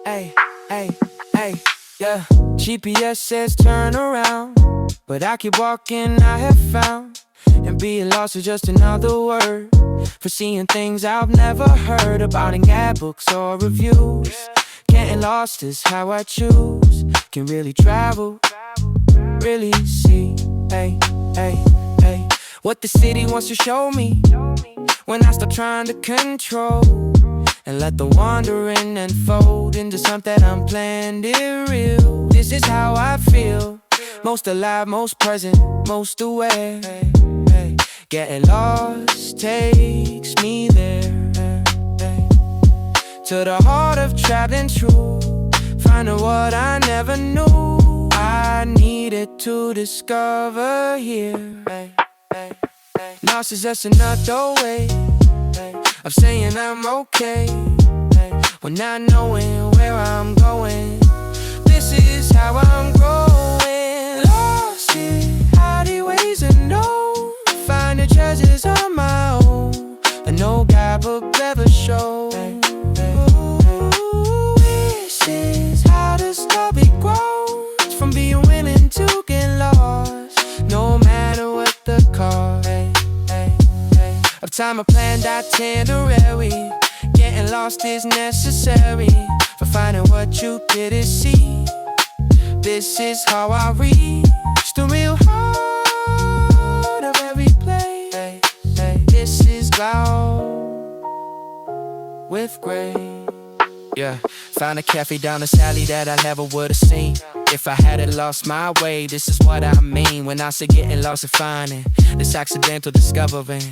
ay, ay, ay, yeah. GPS says turn around, but I keep walking, I have found. And being lost is just another word for seeing things I've never heard about in guidebooks or reviews. Getting lost is how I choose. Can really travel, really see, ay, ay, ay, what the city wants to show me. When I stop trying to control and let the wandering unfold into something unplanned and real. This is how I feel, most alive, most present, most aware. Getting lost takes me there, to the heart of traveling true, finding what I never knew I needed to discover here. Lost is just another way of saying I'm okay, when not knowing where I'm going. This is how I'm growing. Lost in alleyways and no finding treasures on my own, and no guidebook ever showed. This is how the story grows, from being willing to get lost, no matter what the cost. Of time a planned itinerary, getting lost is necessary for finding what you didn't see. This is how I reach the real heart of every place. This is cloud with grace. Yeah, found a cafe down the alley that I never would've seen if I hadn't lost my way. This is what I mean when I say getting lost and finding this accidental discovering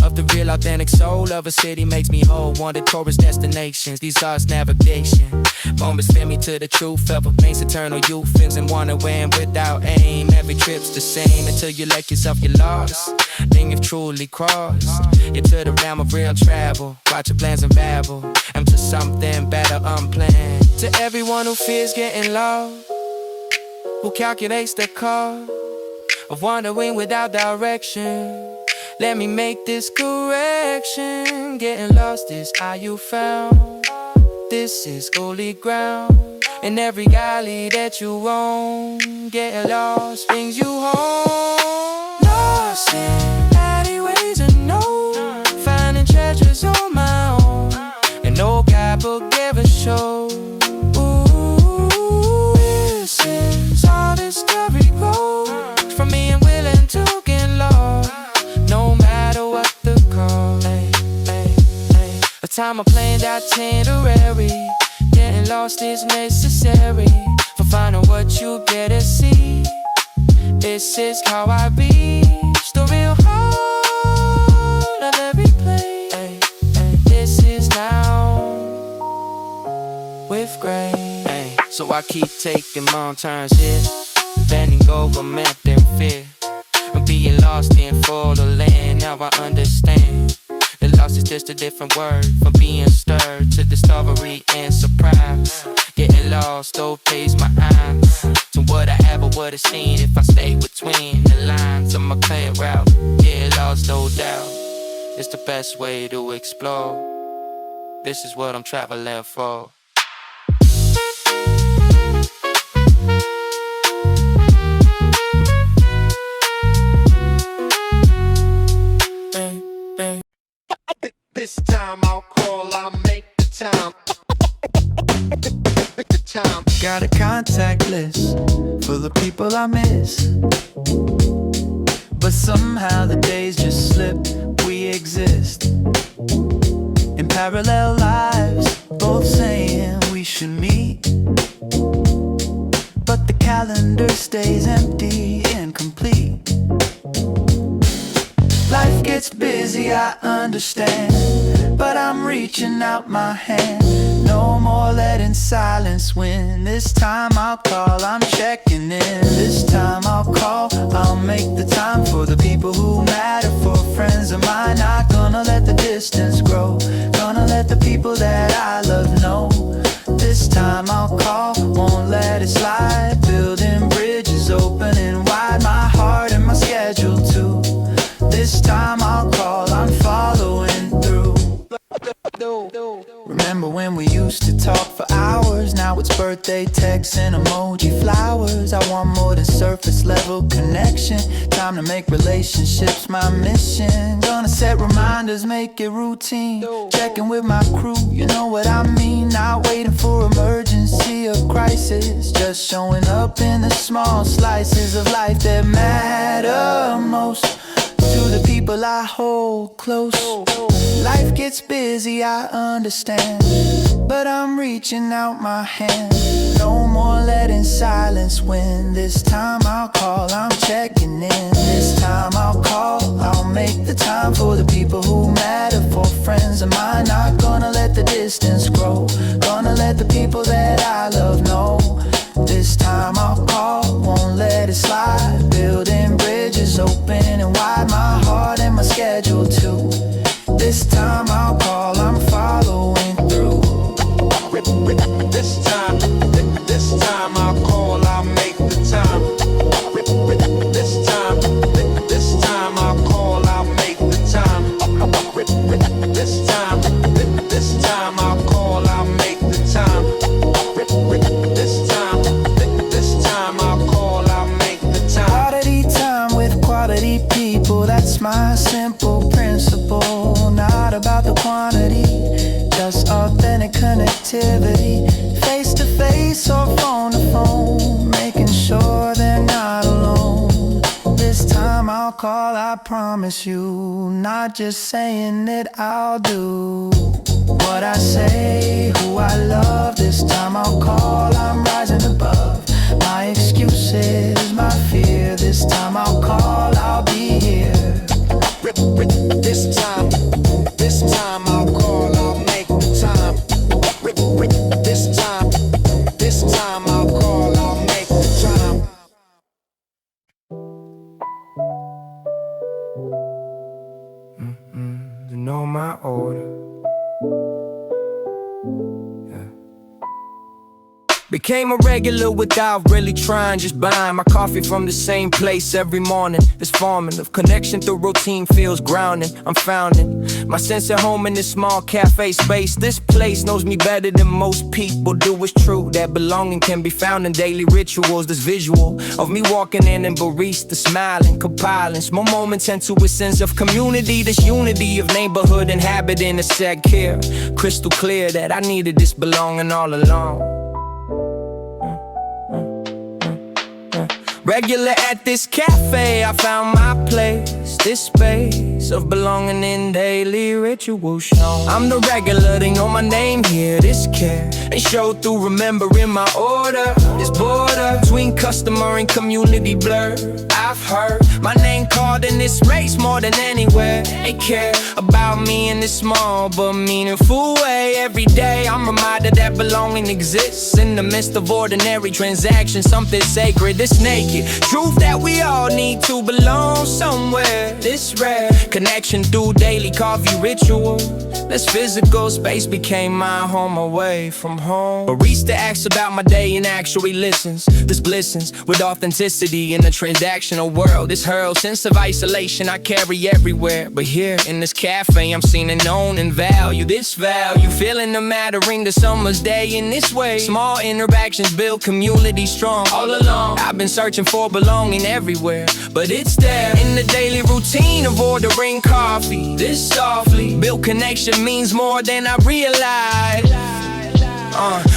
of the real authentic soul of a city makes me whole. Wanted tourist destinations, these are navigation moments fit me to the truth of a place eternal youth. Feels and wandering without aim. Every trip's the same until you let yourself get lost. Then you've truly crossed into the realm of real travel. Watch your plans unravel into something better unplanned. To everyone who fears getting lost, who calculates the cost of wandering without direction, let me make this correction. Getting lost is how you found. This is holy ground. In every alley that you own, getting lost brings you home. Lost in alleyways and no finding treasures on my own, and no guidebook ever showed. Ooh, this is all this story grows, from being willing to get lost, no matter what the cost. A time of planned itinerary, getting lost is necessary for finding what you better see. This is how I reach the real heart of every place. This is now with grace. So I keep taking long turns here, bending over, map and fear, being lost in for the land. Now I understand the loss is just a different word from being stirred to discovery and surprise. Getting lost, though, pays my eyes to what I ever would have seen if I stayed between the lines of my clear route. Get lost, no doubt, it's the best way to explore. This is what I'm traveling for. This time I'll call, I'll make the time. Got a contact list for the people I miss, but somehow the days just slip. We exist in parallel lives, both saying we should meet, but the calendar stays empty, incomplete. Life gets busy, I understand, but I'm reaching out my hand. No more letting silence win. This time I'll call, I'm checking in. This time I'll call, I'll make the time for the people who matter. For friends of mine, not gonna let the distance grow. Gonna let the people that I love know. This time I'll call, won't let it slide. Building bridges, opening wide my heart and my schedule too. This time I'll call, I'm following through. Remember when we used to talk for birthday texts and emoji flowers. I want more than surface level connection. Time to make relationships my mission. Gonna set reminders, make it routine. Checking with my crew, you know what I mean. Not waiting for emergency or crisis. Just showing up in the small slices of life that matter most. To the people I hold close. Life gets busy, I understand, but I'm reaching out my hand. No more letting silence win. This time I'll call, I'm checking in. This time I'll call, I'll make the time for the people who matter. For friends of mine, not gonna let the distance grow. Gonna let the people that I love know. This time I'll call, won't let it slide. Building bridges open and wide, my heart and my schedule too. This time I'll call, I'm following through. This time I'll call, I'll make the time. This time I'll call, I'll make the time. This time I'll call, I'll make the time. This time I'll call, I'll make the time. Quality time with quality people, that's my simple principle. Not about the quantity, just authentic connectivity. Face to face or phone to phone, making sure they're not alone. This time I'll call, I promise you. Not just saying it, I'll do what I say, who I love. This time I'll call, I'm rising above my excuses, my fear. This time I'll call, I'll be here. This time I'll call, I'll make the time. This time I'll call, I'll make the time. You know my order. Became a regular without really trying, just buying my coffee from the same place every morning. This formative connection through routine feels grounding. I'm founding my sense of home in this small cafe space. This place knows me better than most people do. It's true that belonging can be found in daily rituals. This visual of me walking in and barista smiling, compiling small moments into a sense of community. This unity of neighborhood inhabiting a sad care. Crystal clear that I needed this belonging all along. Regular at this cafe, I found my place. This space of belonging in daily ritual shown. I'm the regular, they know my name here. This care, they show through remembering my order. This border between customer and community blur. I've heard my name called in this race more than anywhere. They care about me in this small but meaningful way. Every day I'm reminded that belonging exists in the midst of ordinary transactions. Something sacred, this naked truth that we all need to belong somewhere. This rare connection through daily coffee ritual. This physical space became my home away from home. Barista asks about my day and actually listens. This glistens with authenticity in the transactional world. This hurls sense of isolation I carry everywhere. But here in this cafe I'm seen and known and value. This value feeling the mattering the summer's day in this way. Small interactions build community strong. All along I've been searching for belonging everywhere, but it's there in the daily routine of ordering coffee. This softly built connection means more than I realized.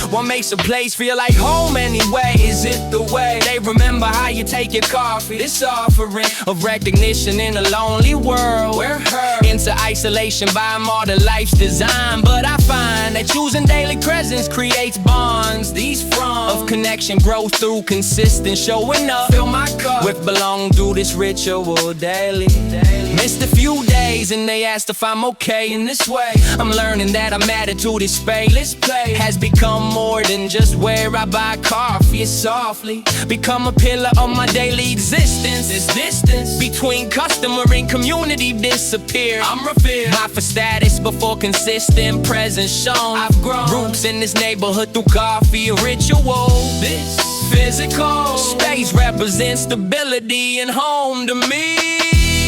What makes a place feel like home anyway? Is it the way they remember how you take your coffee? This offering of recognition in a lonely world. We're hurt into isolation by modern life's design. But I find that choosing daily presence creates bonds. These fronts of connection grow through consistent showing up. Fill my cup with belonging through this ritual daily. Missed a few days and they asked if I'm okay in this way. I'm learning that I'm added to this space. This place has become more than just where I buy coffee. It's softly become a pillar of my daily existence. This distance between customer and community disappeared. I'm revered not for status before consistent presence shown. I've grown roots in this neighborhood through coffee, a ritual. This physical space represents stability and home to me.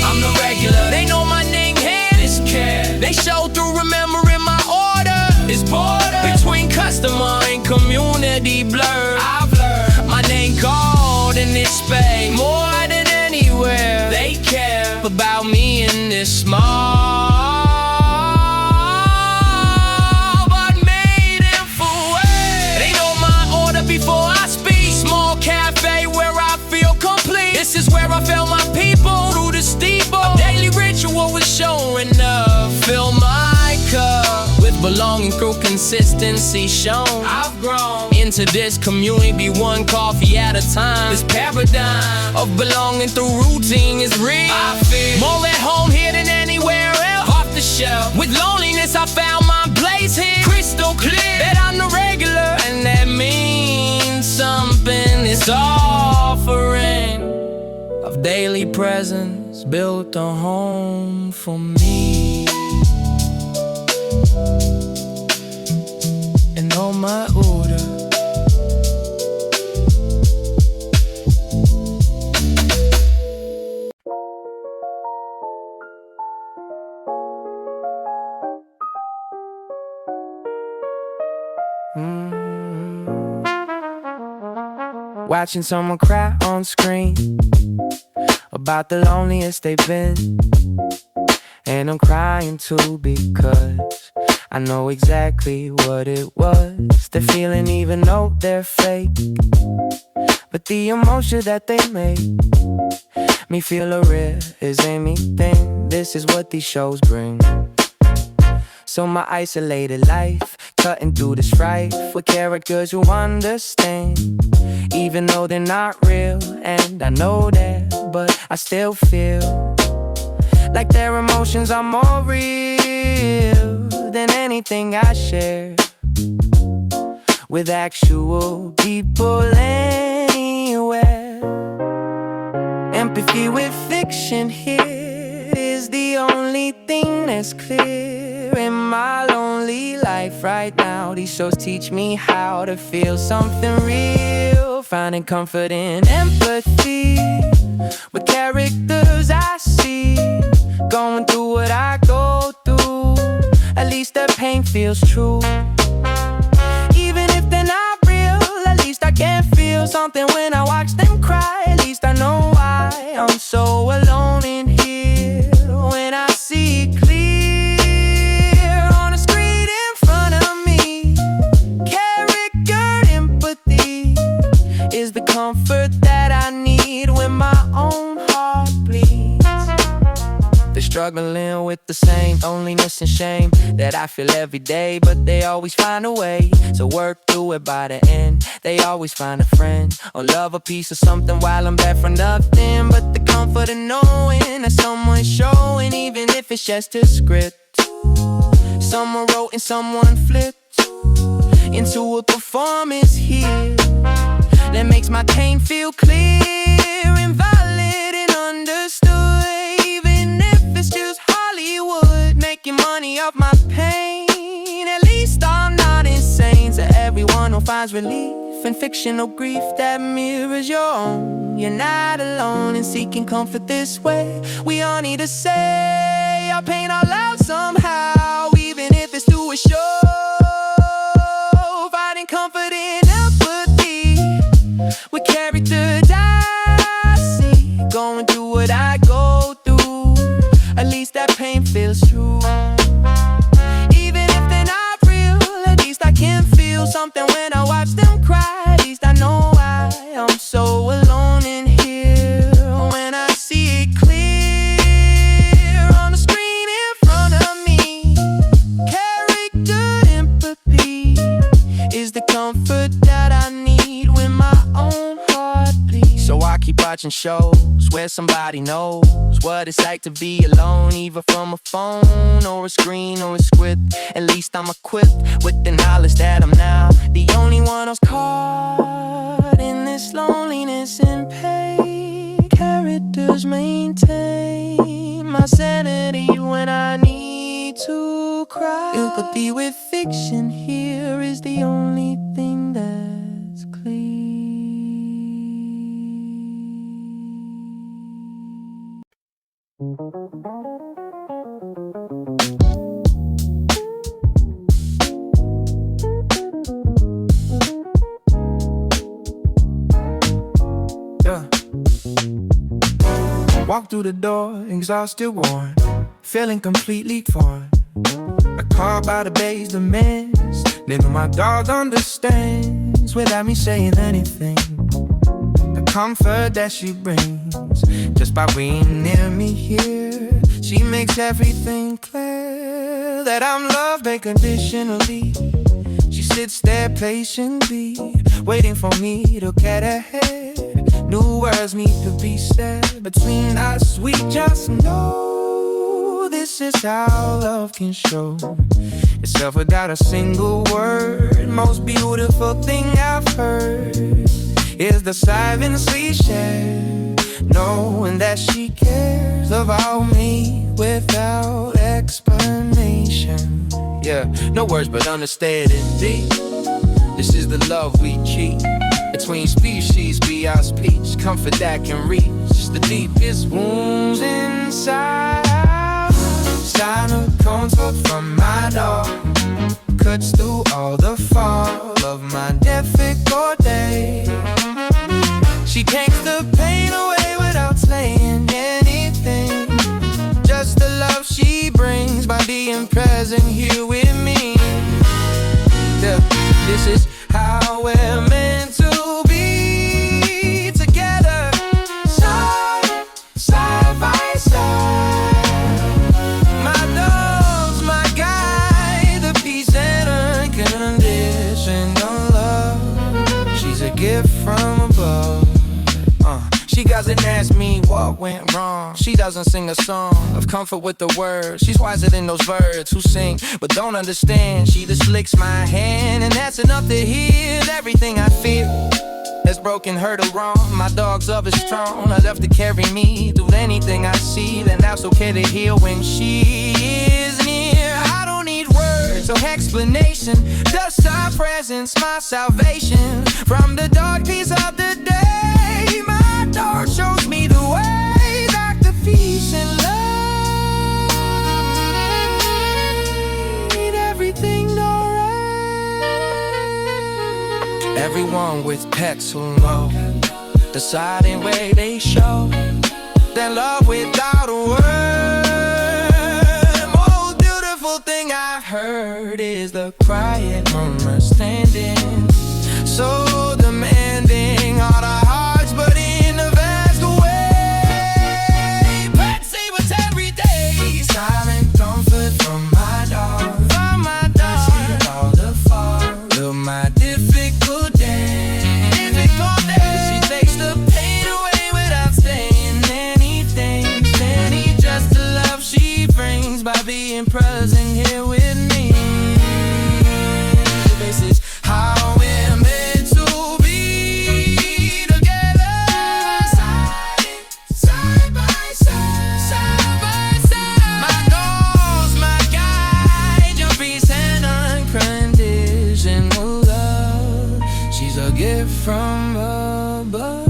I'm the regular, they know my name here. This care, they show through remembering my order. This border between customer and community blur. I've learned my name called in this space more than anywhere. They care about me in this small but meaningful way. They know my order before I speak. Small cafe where I feel complete. This is where I felt my people through the steeple. A daily ritual was showing up. Fill my cup with belonging through consistency shown. I've grown into this community one coffee at a time. This paradigm of belonging through routine is real. I feel more at home here than anywhere else. Off the shelf with loneliness, I found my place here. Crystal clear that I'm the regular, and that means something. This offering of daily presence built a home for me. And on my order, watching someone cry on screen about the loneliest they've been. And I'm crying too because I know exactly what it was. They're feeling even though they're fake, but the emotion that they make me feel a real is anything. This is what these shows bring. So my isolated life, cutting through the strife with characters who understand, even though they're not real. And I know that, but I still feel like their emotions are more real than anything I share with actual people anywhere. Empathy with fiction here is the only thing that's clear in my lonely life right now. These shows teach me how to feel something real, finding comfort in empathy with characters I see going through what I go through. At least their pain feels true. Even if they're not real, at least I can feel something when I watch them cry. At least I know why I'm so alone in here when I see it clear on a screen in front of me. Character empathy is the comfort that I need when my own heart bleeds. They're struggling with the same loneliness and shame that I feel every day, but they always find a way to work through it by the end. They always find a friend or love, a piece of something while I'm back for nothing. But the comfort of knowing that someone's showing, even if it's just a script someone wrote and someone flipped into a performance here that makes my pain feel clear and valid and understood. Even if it's just Hollywood making money off my pain, at least I'm not insane. To everyone who finds relief in fictional grief that mirrors your own, you're not alone in seeking comfort this way. We all need to say our pain out loud somehow, even if it's through a show. Finding comfort in empathy with characters I see going through what I go through. At least that pain feels true. Even if they're not real, at least I can feel something when I watch them cry. At least I know why I'm so alone in here when I see it clear on the screen in front of me. Character empathy is the comfort that I need when my own heart bleeds. So I keep watching shows where somebody knows what it's like to be alone, either from a phone or a screen or a script. At least I'm equipped with the knowledge that I'm now the only one who's caught in this loneliness and pain. Characters maintain my sanity when I need to cry. Empathy with fiction here is the only thing that's clear. walk through the door, exhausted, worn, feeling completely torn. I call by the bass, the mess. Little my dog understands without me saying anything. The comfort that she brings just by being near me here. She makes everything clear that I'm loved unconditionally. She sits there patiently, waiting for me to get ahead. New words need to be said between us. We just know this is how love can show itself without a single word. Most beautiful thing I've heard is the silence we share, knowing that she cares about me without explanation. Yeah, no words but understanding deep. This is the love we keep between species, be our speech. Comfort that can reach the deepest wounds inside. Silent contour from my dog cuts through all the fall of my difficult day. She takes the pain away without saying anything. Just the love she brings by being present here with me. Yeah, this is how we're meant to be together, side, side by side. My dog's my guide, the peace and unconditional love. She's a gift from above. She doesn't ask me what went wrong. She doesn't sing a song of comfort with the words. She's wiser than those birds who sing but don't understand. She just licks my hand, and that's enough to heal everything I feel that's broken, hurt, or wrong. My dog's love is strong enough to carry me through anything I see. Then that's okay to heal when she is near. I don't need words or explanation, just our presence, my salvation from the dark piece of the day. My dog shows me the way back to peace and love. Everything alright. Everyone with pets who know the silent way they show their love without a word. Most beautiful thing I've heard is the quiet murmur standing, so demanding all the hearts, but in a vast way. Pet savers every day. Silent comfort from my dog. From my dog. See all the fall of my difficult day. Difficult day. She takes the pain away without saying anything. Any just the love she brings by being present here with me. This is how we're meant to be together, side by side, side by side. My dog's my guide, your peace and unconditional love. She's a gift from above.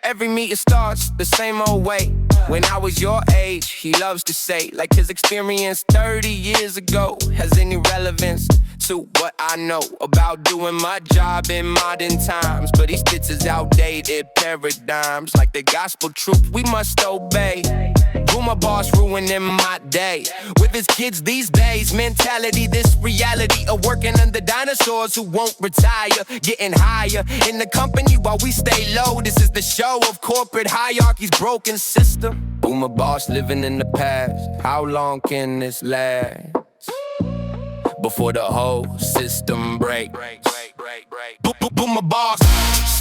Every meeting starts the same old way. When I was your age, he loves to say, like his experience 30 years ago has any relevance to what I know about doing my job in modern times. But he spits his outdated paradigms like the gospel truth we must obey. Boomer boss ruining my day with his kids these days. Mentality, this reality of working under dinosaurs who won't retire, getting higher in the company while we stay low. This is the show of corporate hierarchy's broken system. Boomer boss living in the past. How long can this last before the whole system breaks? Boomer boss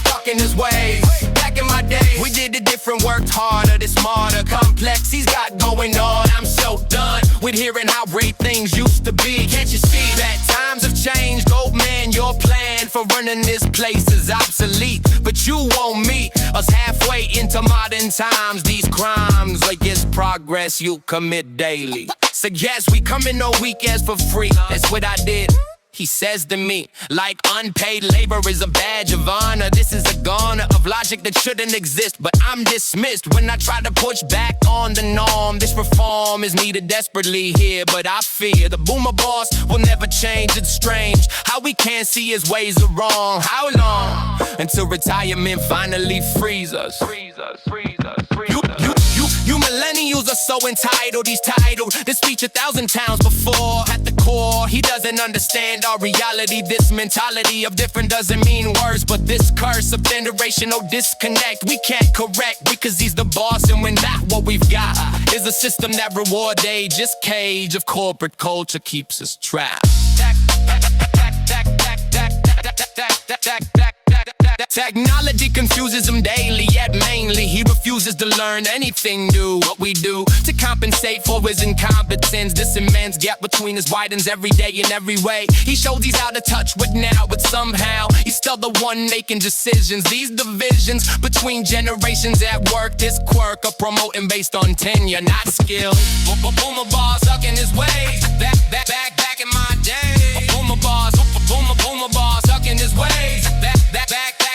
stuck in his ways. Back in my day, we did it different, worked harder, this smarter, complex he's got going on. I'm so done with hearing how great things used to be. Can't you see that times have changed? Old man, your plan for running this place is obsolete. But you won't meet us halfway into modern times. These crimes, like it's progress you commit daily. Suggest we come in on weekends for free. That's what I did. He says to me, like unpaid labor is a badge of honor. This is a garner of logic that shouldn't exist, but I'm dismissed when I try to push back on the norm. This reform is needed desperately here, but I fear the boomer boss will never change. It's strange how we can't see his ways are wrong. How long until retirement finally frees us? You millennials are so entitled. He's titled this speech 1,000 times before. At the core, he doesn't understand our reality. This mentality of different doesn't mean worse, but this curse of generational disconnect we can't correct because he's the boss, and when not, what we've got is a system that rewards ageist cage of corporate culture keeps us trapped. Technology confuses him daily, yet mainly he refuses to learn anything new. What we do to compensate for his incompetence, this immense gap between us widens every day in every way. He shows he's out of touch with now, but somehow he's still the one making decisions. These divisions between generations at work, this quirk of promoting based on tenure, not skill. Boomer boss stuck in his ways. Back in my day. Boomer boss stuck in his ways. Back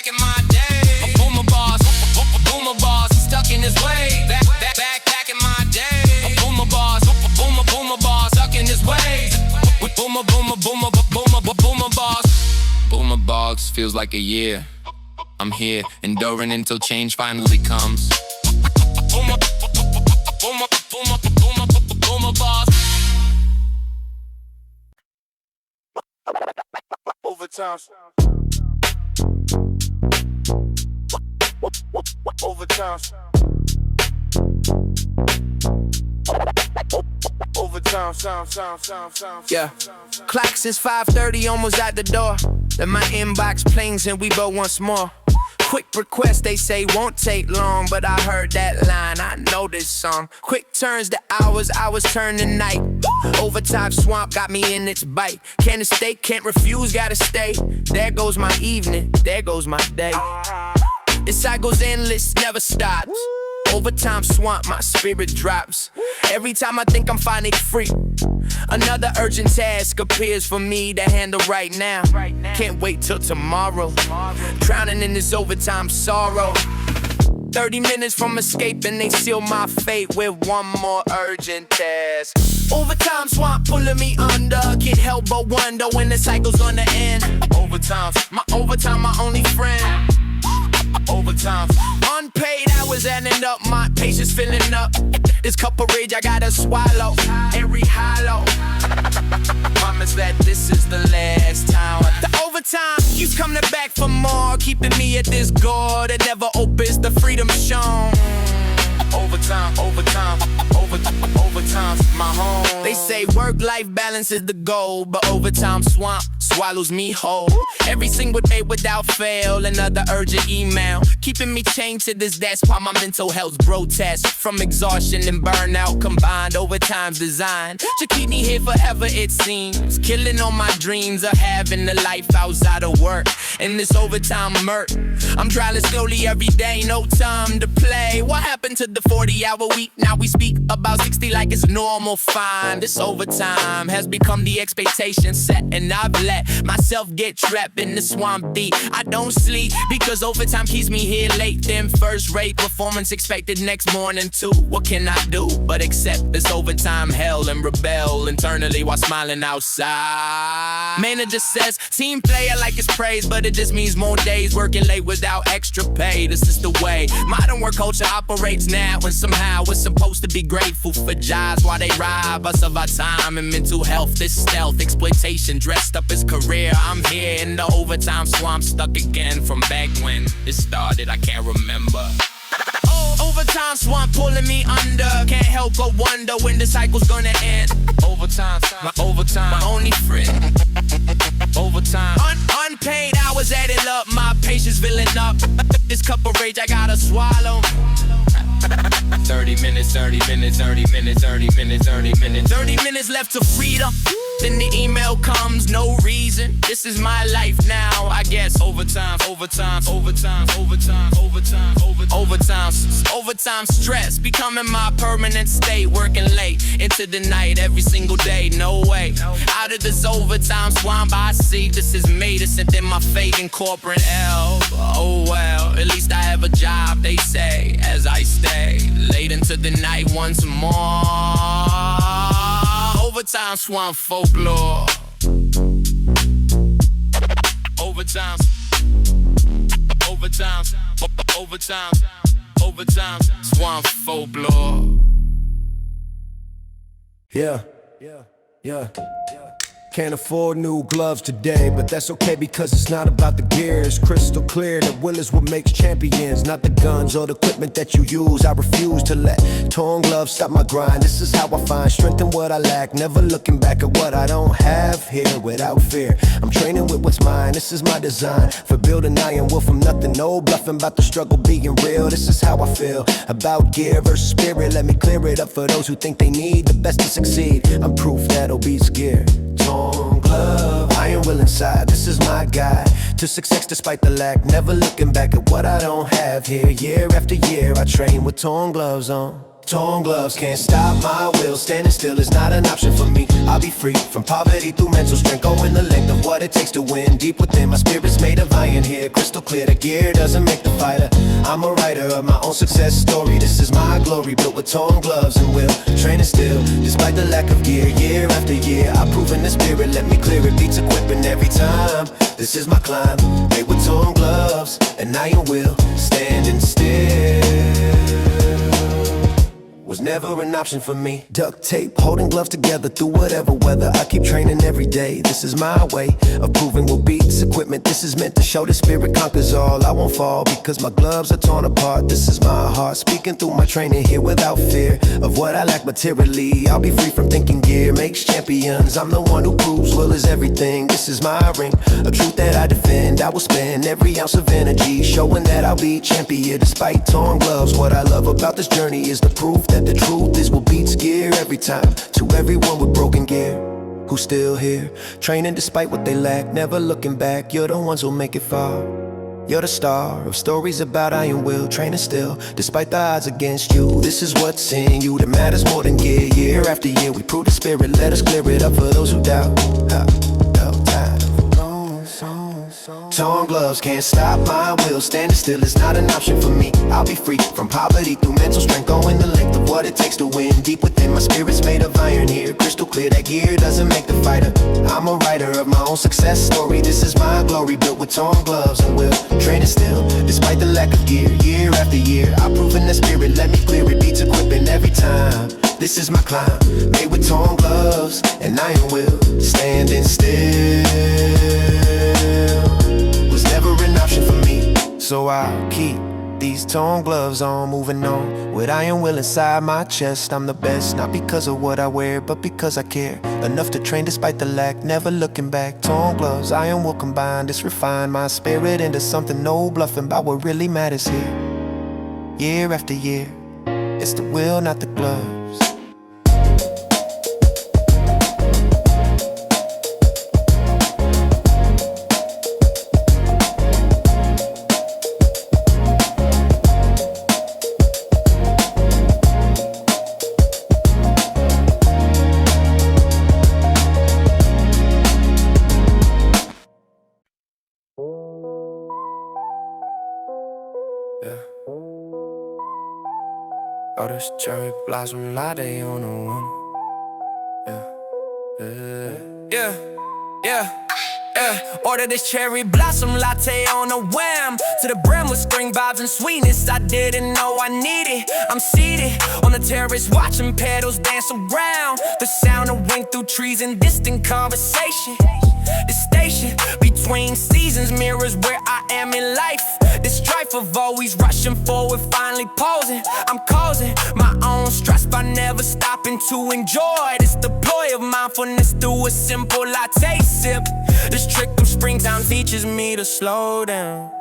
in my day. Boomer boss stuck in his way. Back in my day. Boomer boss stuck in his ways. Boomer boss. Boomer boss feels like a year. I'm here enduring until change finally comes. Boomer boss. Overtime. Overtime. Yeah. Clock since 5:30, almost at the door. Then my inbox plings and we go once more. Quick request, they say won't take long, but I heard that line, I know this song. Quick turns to hours turn to night. Overtime swamp got me in its bite. Can't escape, can't refuse, gotta stay. There goes my evening, there goes my day. This cycle's endless, never stops. Overtime swamp, my spirit drops. Every time I think I'm finally free, another urgent task appears for me to handle right now. Can't wait till tomorrow, drowning in this overtime sorrow. 30 minutes from escaping, they seal my fate with one more urgent task. Overtime swamp pulling me under, can't help but wonder when the cycle's gonna end. Overtime, my only friend. Overtime, unpaid hours adding up, my patience filling up. This cup of rage I gotta swallow, every hollow. Promise that this is the last time. The overtime keeps coming back for more, keeping me at this door that never opens, the freedom shown. Overtime's my home. They say work-life balance is the goal, but overtime swamp swallows me whole. Every single day without fail, another urgent email, keeping me chained to this desk while my mental health grotesque. From exhaustion and burnout combined, overtime's designed to keep me here forever, it seems. Killing all my dreams of having a life outside of work. In this overtime murk, I'm drowning slowly every day, no time to play. What happened to the 40-hour week? Now we speak about 60 like it's normal, fine. This overtime has become the expectation set, and I've let myself get trapped in the swamp deep. I don't sleep because overtime keeps me here late. Then first rate performance expected next morning too. What can I do but accept this overtime hell and rebel internally while smiling outside? Manager says team player like it's praise, but it just means more days working late without extra pay. This is the way modern work culture operates now, and somehow we're supposed to be grateful for jobs while they rob us of our time and mental health. This stealth exploitation dressed up as career. I'm here in the overtime swamp, stuck again from back when it started. I can't remember. Overtime swamp pulling me under, can't help but wonder when the cycle's gonna end. Overtime, my only friend. Overtime, unpaid hours added up, my patience filling up. This cup of rage I gotta swallow. 30 minutes left to freedom. Then the email comes, no reason. This is my life now, I guess. Overtime stress becoming my permanent state. Working late into the night every single day, no way out of of this overtime swine by sea. This is me, this and then my fate in corporate L. Oh well, at least I have a job, they say, as I stay late into the night once more. Overtime swine folklore. Overtime, overtime, overtime, overtime, swine folklore. Yeah. Can't afford new gloves today, but that's okay because it's not about the gear. It's crystal clear that will is what makes champions, not the guns or the equipment that you use. I refuse to let torn gloves stop my grind. This is how I find strength in what I lack, never looking back at what I don't have here without fear. I'm training with what's mine, this is my design for building iron will from nothing, no bluffing about the struggle being real. This is how I feel about gear versus spirit. Let me clear it up for those who think they need the best to succeed. I'm proof that'll beats gear. Torn glove, iron will inside, this is my guide to success despite the lack, never looking back at what I don't have here. Year after year I train with torn gloves on. Torn gloves can't stop my will, standing still is not an option for me. I'll be free from poverty through mental strength, going the length of what it takes to win. Deep within my spirit's made of iron here, crystal clear, the gear doesn't make the fighter. I'm a writer of my own success story, this is my glory, built with torn gloves and will. Training still, despite the lack of gear, year after year I've proven the spirit, let me clear it, beats equipping every time. This is my climb, made with torn gloves and iron will, standing still was never an option for me. Duct tape, holding gloves together through whatever weather. I keep training every day, this is my way of proving what beats equipment. This is meant to show the spirit conquers all. I won't fall because my gloves are torn apart. This is my heart speaking through my training here without fear of what I lack materially. I'll be free from thinking gear makes champions. I'm the one who proves will is everything. This is my ring, a truth that I defend. I will spend every ounce of energy showing that I'll be champion despite torn gloves. What I love about this journey is the proof that the truth is what beats gear every time. To everyone with broken gear who's still here, training despite what they lack, never looking back. You're the ones who'll make it far. You're the star of stories about iron will, training still despite the odds against you. This is what's in you that matters more than gear. Year after year we prove the spirit, let us clear it up for those who doubt. Torn gloves can't stop my will, standing still is not an option for me. I'll be free from poverty through mental strength, going the length of what it takes to win. Deep within my spirit's made of iron here, crystal clear that gear doesn't make the fighter. I'm a writer of my own success story, this is my glory, built with torn gloves and will. Training still, despite the lack of gear, year after year I've proven the spirit, let me clear it, beats equipping every time. This is my climb, made with torn gloves and iron will, standing still was never an option for me. So I'll keep these torn gloves on, moving on with iron will inside my chest. I'm the best, not because of what I wear, but because I care enough to train despite the lack, never looking back. Torn gloves, iron will combine, this refine my spirit into something no bluffing about what really matters here. Year after year, it's the will, not the gloves. Oh, this cherry blossom latte on the one. Order this cherry blossom latte on a whim. To the brim with spring vibes and sweetness I didn't know I needed. I'm seated on the terrace watching petals dance around. The sound of wind through trees and distant conversation. The station between seasons mirrors where I am in life. The strife of always rushing forward, finally pausing. I'm causing my own stress by never stopping to enjoy this deploy of mindfulness through a simple latte sip. This trick of springtime teaches me to slow down.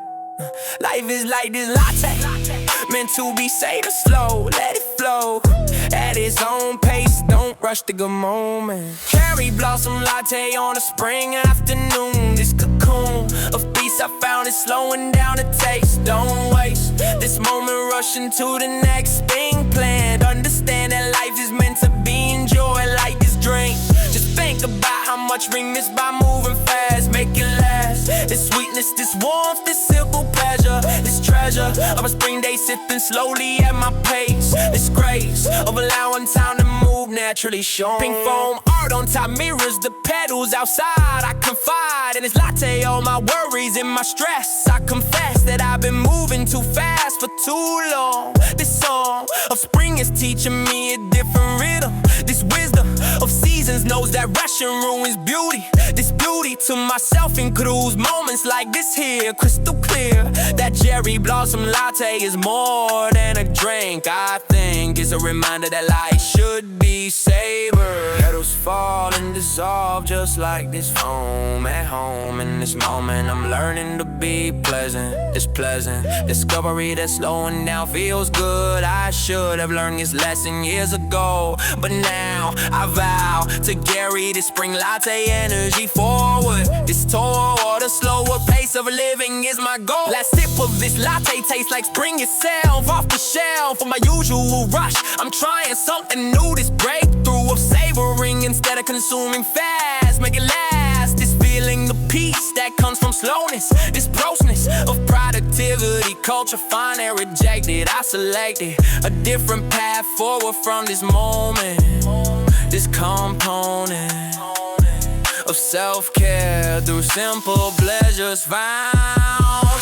Life is like this latte, meant to be saved slow. Let it flow at its own pace, don't rush the good moment. Cherry blossom latte on a spring afternoon. This cocoon of peace I found is slowing down the taste. Don't waste this moment rushing to the next thing planned. Understand that life is meant to be enjoyed like this drink. Just think about how much ring this by moving fast, make it last. This sweetness, this warmth, this simple pleasure, this treasure of a spring day sipping slowly at my pace. This grace of allowing time to move naturally shown. Pink foam art on top mirrors the petals outside. I confide in this latte, all my worries and my stress. I confess that I've been moving too fast for too long. This song of spring is teaching me a different rhythm. This wisdom of seasons knows that rushing ruins beauty. This beauty to myself includes moments like this here, crystal clear. That cherry blossom latte is more than a drink. I think it's a reminder that life should be savored. Petals fall and dissolve just like this foam at home. In this moment I'm learning to be pleasant. This pleasant discovery that's slowing down feels good. I should have learned this lesson years ago, but now I vow to carry this spring latte energy forward. This toward a slower pace of living is my goal. Last sip of this latte tastes like spring itself, off the shelf from my usual rush. I'm trying something new, this breakthrough of savoring instead of consuming fast. Make it last, this feeling of peace that comes from slowness. This process of productivity, culture fine and rejected. I selected a different path forward from this moment. This component of self-care through simple pleasures found.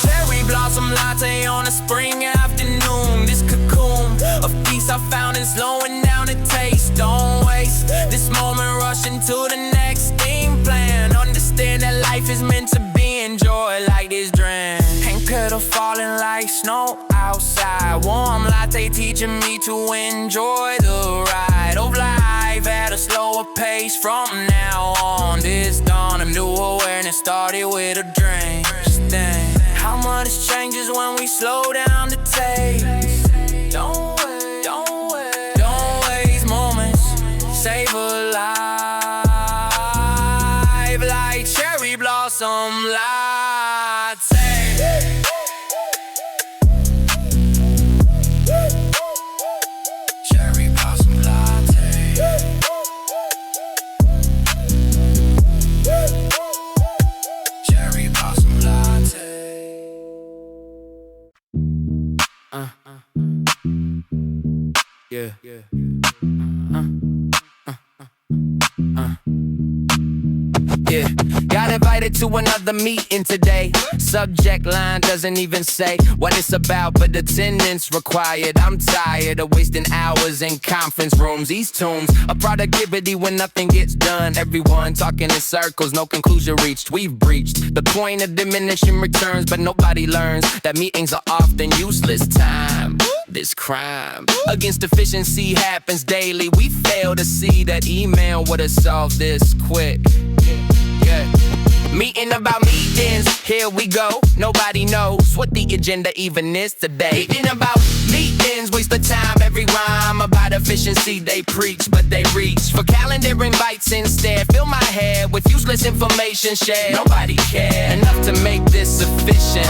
Cherry blossom latte on a spring afternoon. This cocoon of peace I found in slowing down the taste. Don't waste this moment, rush into the next game plan. Understand that life is meant to be enjoyed like this drink. Pink petal falling like snow outside. Warm latte teaching me to enjoy the ride of life at a slower pace from now on. This dawn of new awareness started with a drink. Just think how much changes when we slow down to taste. Don't waste moments, savor life like cherry blossom latte. Cherry blossom latte. Cherry blossom latte. Yeah. Yeah, got invited to another meeting today. Subject line doesn't even say what it's about, but attendance required. I'm tired of wasting hours in conference rooms. These tunes of productivity when nothing gets done. Everyone talking in circles, no conclusion reached. We've breached the point of diminishing returns, but nobody learns that meetings are often useless time. This crime against efficiency happens daily. We fail to see that email would've solved this quick. Yeah. Meeting about meetings, here we go. Nobody knows what the agenda even is today. Meeting about meetings, waste the time, every rhyme about efficiency they preach, but they reach for calendar invites instead. Fill my head with useless information shared. Nobody cared enough to make this efficient.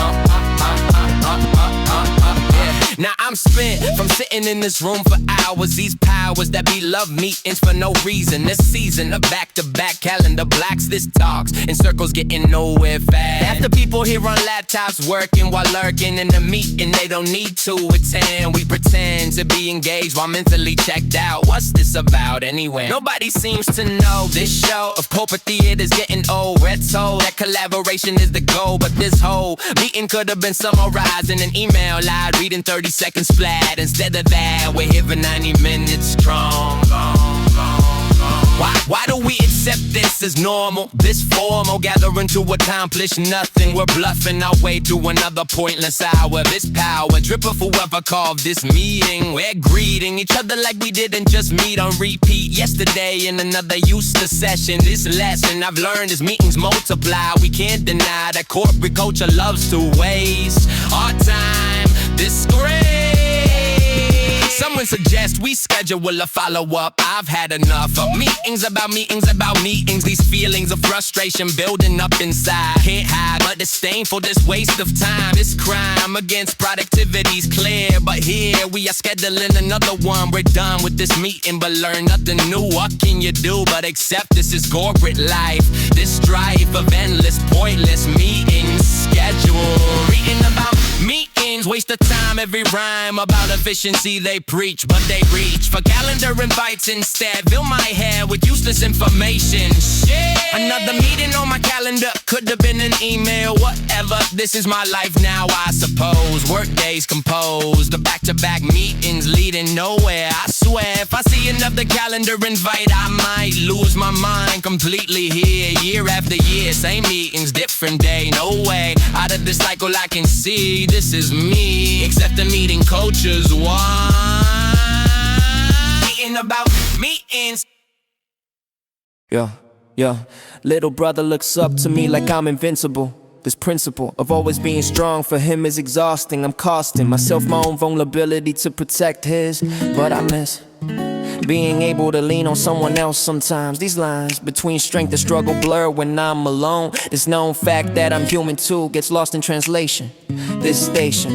Now I'm spent from sitting in this room for hours. These powers that be love meetings for no reason. This season of back-to-back calendar blocks. This talks in circles getting nowhere fast. Half the people here on laptops working while lurking in the meeting. They don't need to attend. We pretend to be engaged while mentally checked out. What's this about anyway? Nobody seems to know this show of corporate theater's getting old. We're told that collaboration is the goal, but this whole meeting could have been summarized in an email I'd read in 30 seconds flat. Instead of that, we're here for 90 minutes strong. Why do we accept this as normal? This formal gathering to accomplish nothing. We're bluffing our way through another pointless hour. This power drip of whoever called this meeting. We're greeting each other like we didn't just meet on repeat yesterday in another useless session. This lesson I've learned is meetings multiply. We can't deny that corporate culture loves to waste our time. Disgrace. Someone suggest we schedule a follow-up. I've had enough of meetings about meetings. These feelings of frustration building up inside. Can't hide my disdain for this waste of time. This crime against productivity's clear, but here we are scheduling another one. We're done with this meeting, but learn nothing new. What can you do but accept this is corporate life? This strife of endless, pointless meetings. Schedule reading about meetings, waste of time. Every rhyme about efficiency they preach, but they reach for calendar invites instead. Fill my head with useless information. Shit. Another meeting on my calendar could have been an email. Whatever, this is my life now, I suppose. Work days composed, the back-to-back meetings leading nowhere. I swear, if I see another calendar invite, I might lose my mind completely here. Year after year, same meetings, different day. No way, out of this cycle I can see this is me. Except the meeting culture's one. Meeting about meetings. Yeah, little brother looks up to me like I'm invincible. This principle of always being strong for him is exhausting. I'm costing myself my own vulnerability to protect his, but I miss being able to lean on someone else sometimes. These lines between strength and struggle blur when I'm alone. This known fact that I'm human too gets lost in translation. This station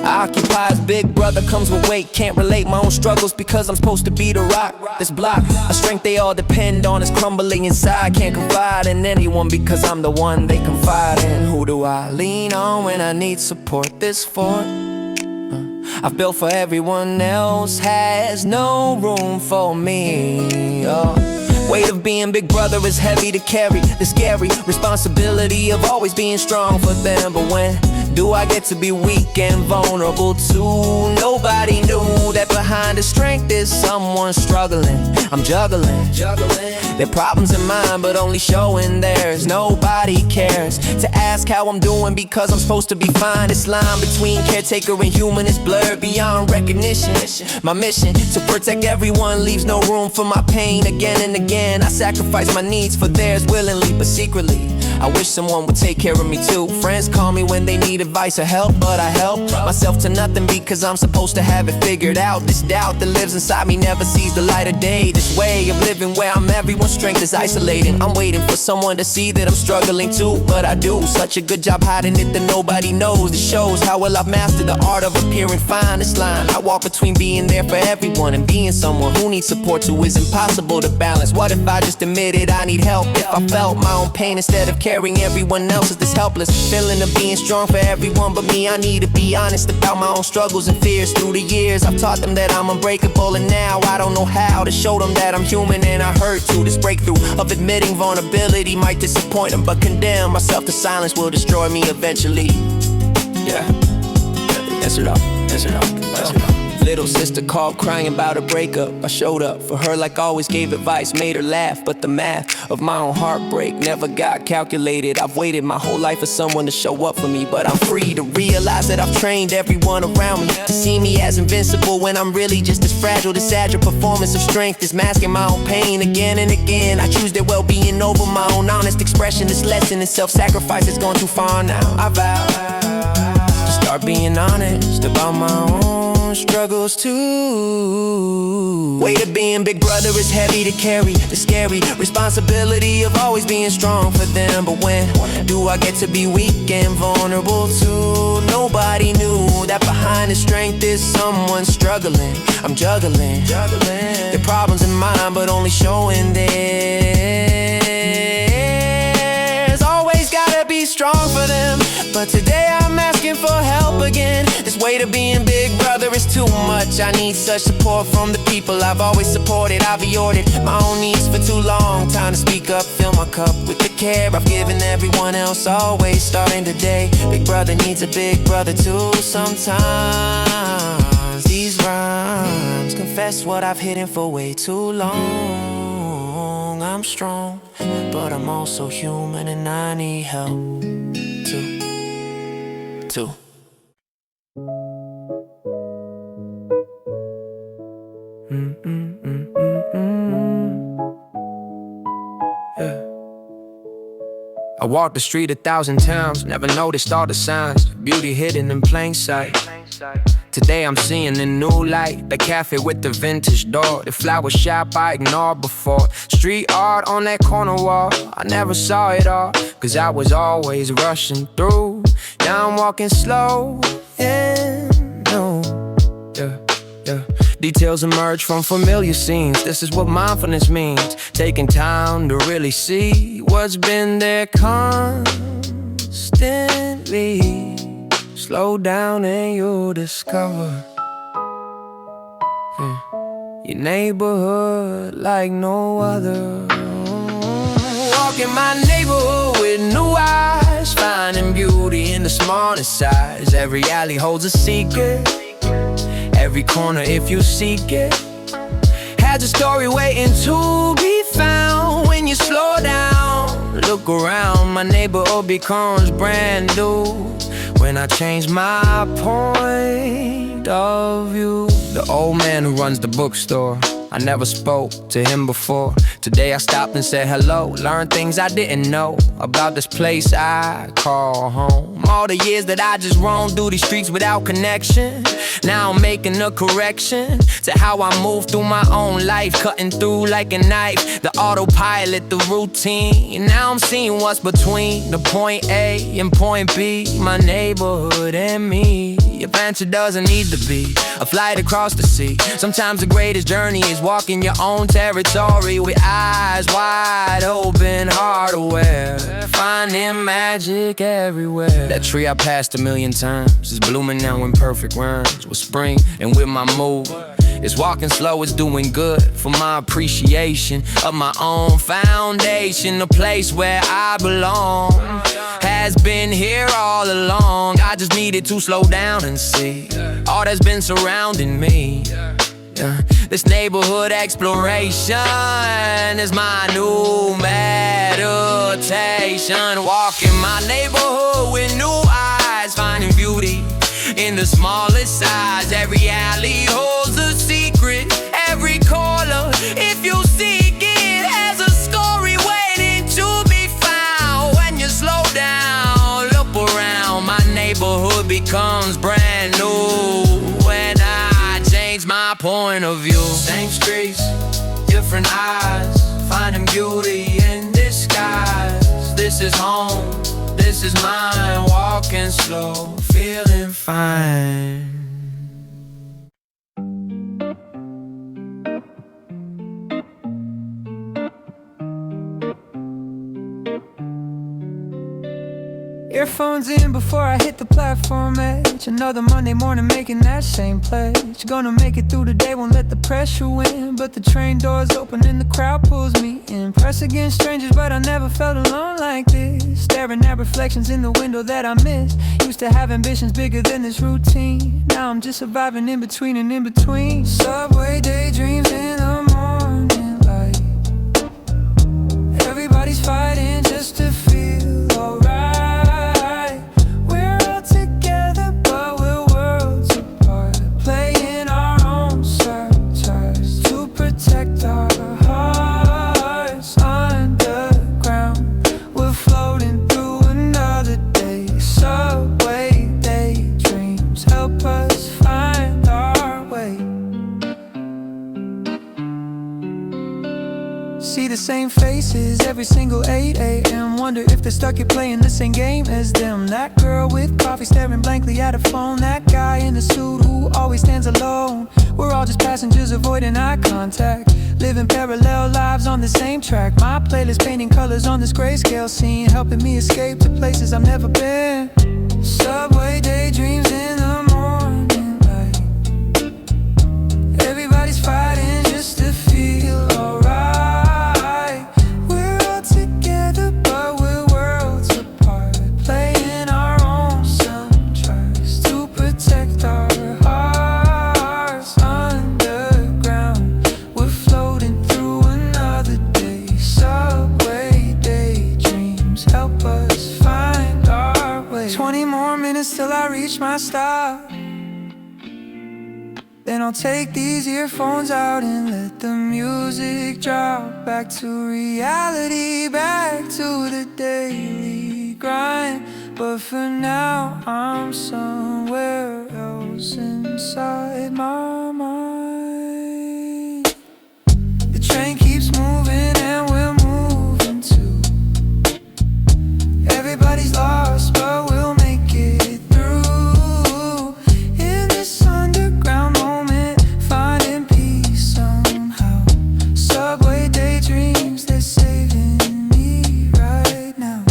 I occupy as big brother comes with weight. Can't relate my own struggles because I'm supposed to be the rock. This block, a strength they all depend on is crumbling inside. Can't confide in anyone because I'm the one they confide in. Who do I lean on when I need support? This fort I've built for everyone else has no room for me. Weight of being big brother is heavy to carry. The scary responsibility of always being strong for them. But when do I get to be weak and vulnerable too? Nobody knew that behind the strength is someone struggling. I'm juggling their problems in mind, but only showing theirs. Nobody cares to ask how I'm doing because I'm supposed to be fine. This line between caretaker and human is blurred beyond recognition. My mission to protect everyone leaves no room for my pain. Again and again I sacrifice my needs for theirs willingly, but secretly I wish someone would take care of me too. Friends call me when they need advice or help, but I help myself to nothing because I'm supposed to have it figured out. This doubt that lives inside me never sees the light of day. This way of living where I'm everyone's strength is isolating. I'm waiting for someone to see that I'm struggling too, but I do such a good job hiding it that nobody knows. It shows how well I've mastered the art of appearing fine. This line I walk between being there for everyone and being someone who needs support too is impossible to balance. What if I just admitted I need help? If I felt my own pain instead of carrying everyone else's, this helpless feeling of being strong for everyone but me. I need to be honest about my own struggles and fears. Through the years I've taught them that I'm unbreakable, and now I don't know how to show them that I'm human and I hurt too. This breakthrough of admitting vulnerability might disappoint them, but condemn myself to silence will destroy me eventually. Yeah, that's it all. Little sister called crying about a breakup. I showed up for her like always, gave advice, made her laugh. But the math of my own heartbreak never got calculated. I've waited my whole life for someone to show up for me, but I'm free to realize that I've trained everyone around me to see me as invincible when I'm really just as fragile. This agile performance of strength is masking my own pain again and again. I choose their well-being over my own honest expression. This lesson in self-sacrifice has gone too far now. I vow to start being honest about my own struggles too. Weight of being big brother is heavy to carry. The scary responsibility of always being strong for them. But when do I get to be weak and vulnerable too? Nobody knew that behind the strength is someone struggling. I'm juggling their problems in mind, but only showing theirs. Always gotta be strong for them, but today I'm asking for help again. This weight of being big brother is too much. I need such support from the people I've always supported. I've aborted my own needs for too long. Time to speak up, fill my cup with the care I've given everyone else. Always starting today. Big brother needs a big brother too. Sometimes these rhymes confess what I've hidden for way too long. I'm strong, but I'm also human and I need help too. Yeah. I walked the street 1,000 times, never noticed all the signs. Beauty hidden in plain sight. Today I'm seeing a new light. The cafe with the vintage door, the flower shop I ignored before, street art on that corner wall. I never saw it all, cause I was always rushing through. Now I'm walking slow and no, yeah. Details emerge from familiar scenes. This is what mindfulness means. Taking time to really see what's been there constantly. Slow down and you'll discover your neighborhood like no other. Walking my neighborhood with new eyes, finding beauty in the smallest size. Every alley holds a secret, every corner if you seek it has a story waiting to be found. When you slow down, look around, my neighborhood becomes brand new when I change my point of view. The old man who runs the bookstore, I never spoke to him before. Today I stopped and said hello. Learned things I didn't know about this place I call home. All the years that I just roamed through these streets without connection, now I'm making a correction to how I move through my own life, cutting through like a knife. The autopilot, the routine, and now I'm seeing what's between the point A and point B, my neighborhood and me. Your answer doesn't need to be a flight across the sea. Sometimes the greatest journey is walking your own territory with eyes wide open, heart aware, finding magic everywhere. That tree I passed 1,000,000 times is blooming now in perfect rhymes with spring and with my mood. It's walking slow, it's doing good for my appreciation of my own foundation. The place where I belong has been here all along. I just needed to slow down and see all that's been surrounding me. This neighborhood exploration is my new meditation. Walking my neighborhood with new eyes, finding beauty in the smallest size. Every alley holds a secret, every corner, if you seek it, has a story waiting to be found. When you slow down, look around, my neighborhood becomes brand new when I change my point of view. Same streets, different eyes, finding beauty in disguise. This is home, this is mine, walking slow, feeling fine. Earphones in before I hit the platform edge. Another Monday morning making that same pledge. Gonna make it through the day, won't let the pressure win. But the train doors open and the crowd pulls me in. Press against strangers, but I never felt alone like this. Staring at reflections in the window that I miss. Used to have ambitions bigger than this routine. Now I'm just surviving in between and in between. Subway daydreams in the morning light. Everybody's fighting just to feel alright. See the same faces every single 8 a.m. Wonder if they're stuck here playing the same game as them. That girl with coffee staring blankly at her phone. That guy in a suit who always stands alone. We're all just passengers avoiding eye contact, living parallel lives on the same track. My playlist painting colors on this grayscale scene, helping me escape to places I've never been. Subway daydreams in the morning light. Everybody's fighting just to feel alright. Till I reach my stop, then I'll take these earphones out and let the music drop. Back to reality, back to the daily grind. But for now I'm somewhere else and inside my mind. The train keeps moving and we're moving too. Everybody's lost, but we'll make it through. In this underground moment, finding peace somehow. Subway daydreams, they're saving me right now.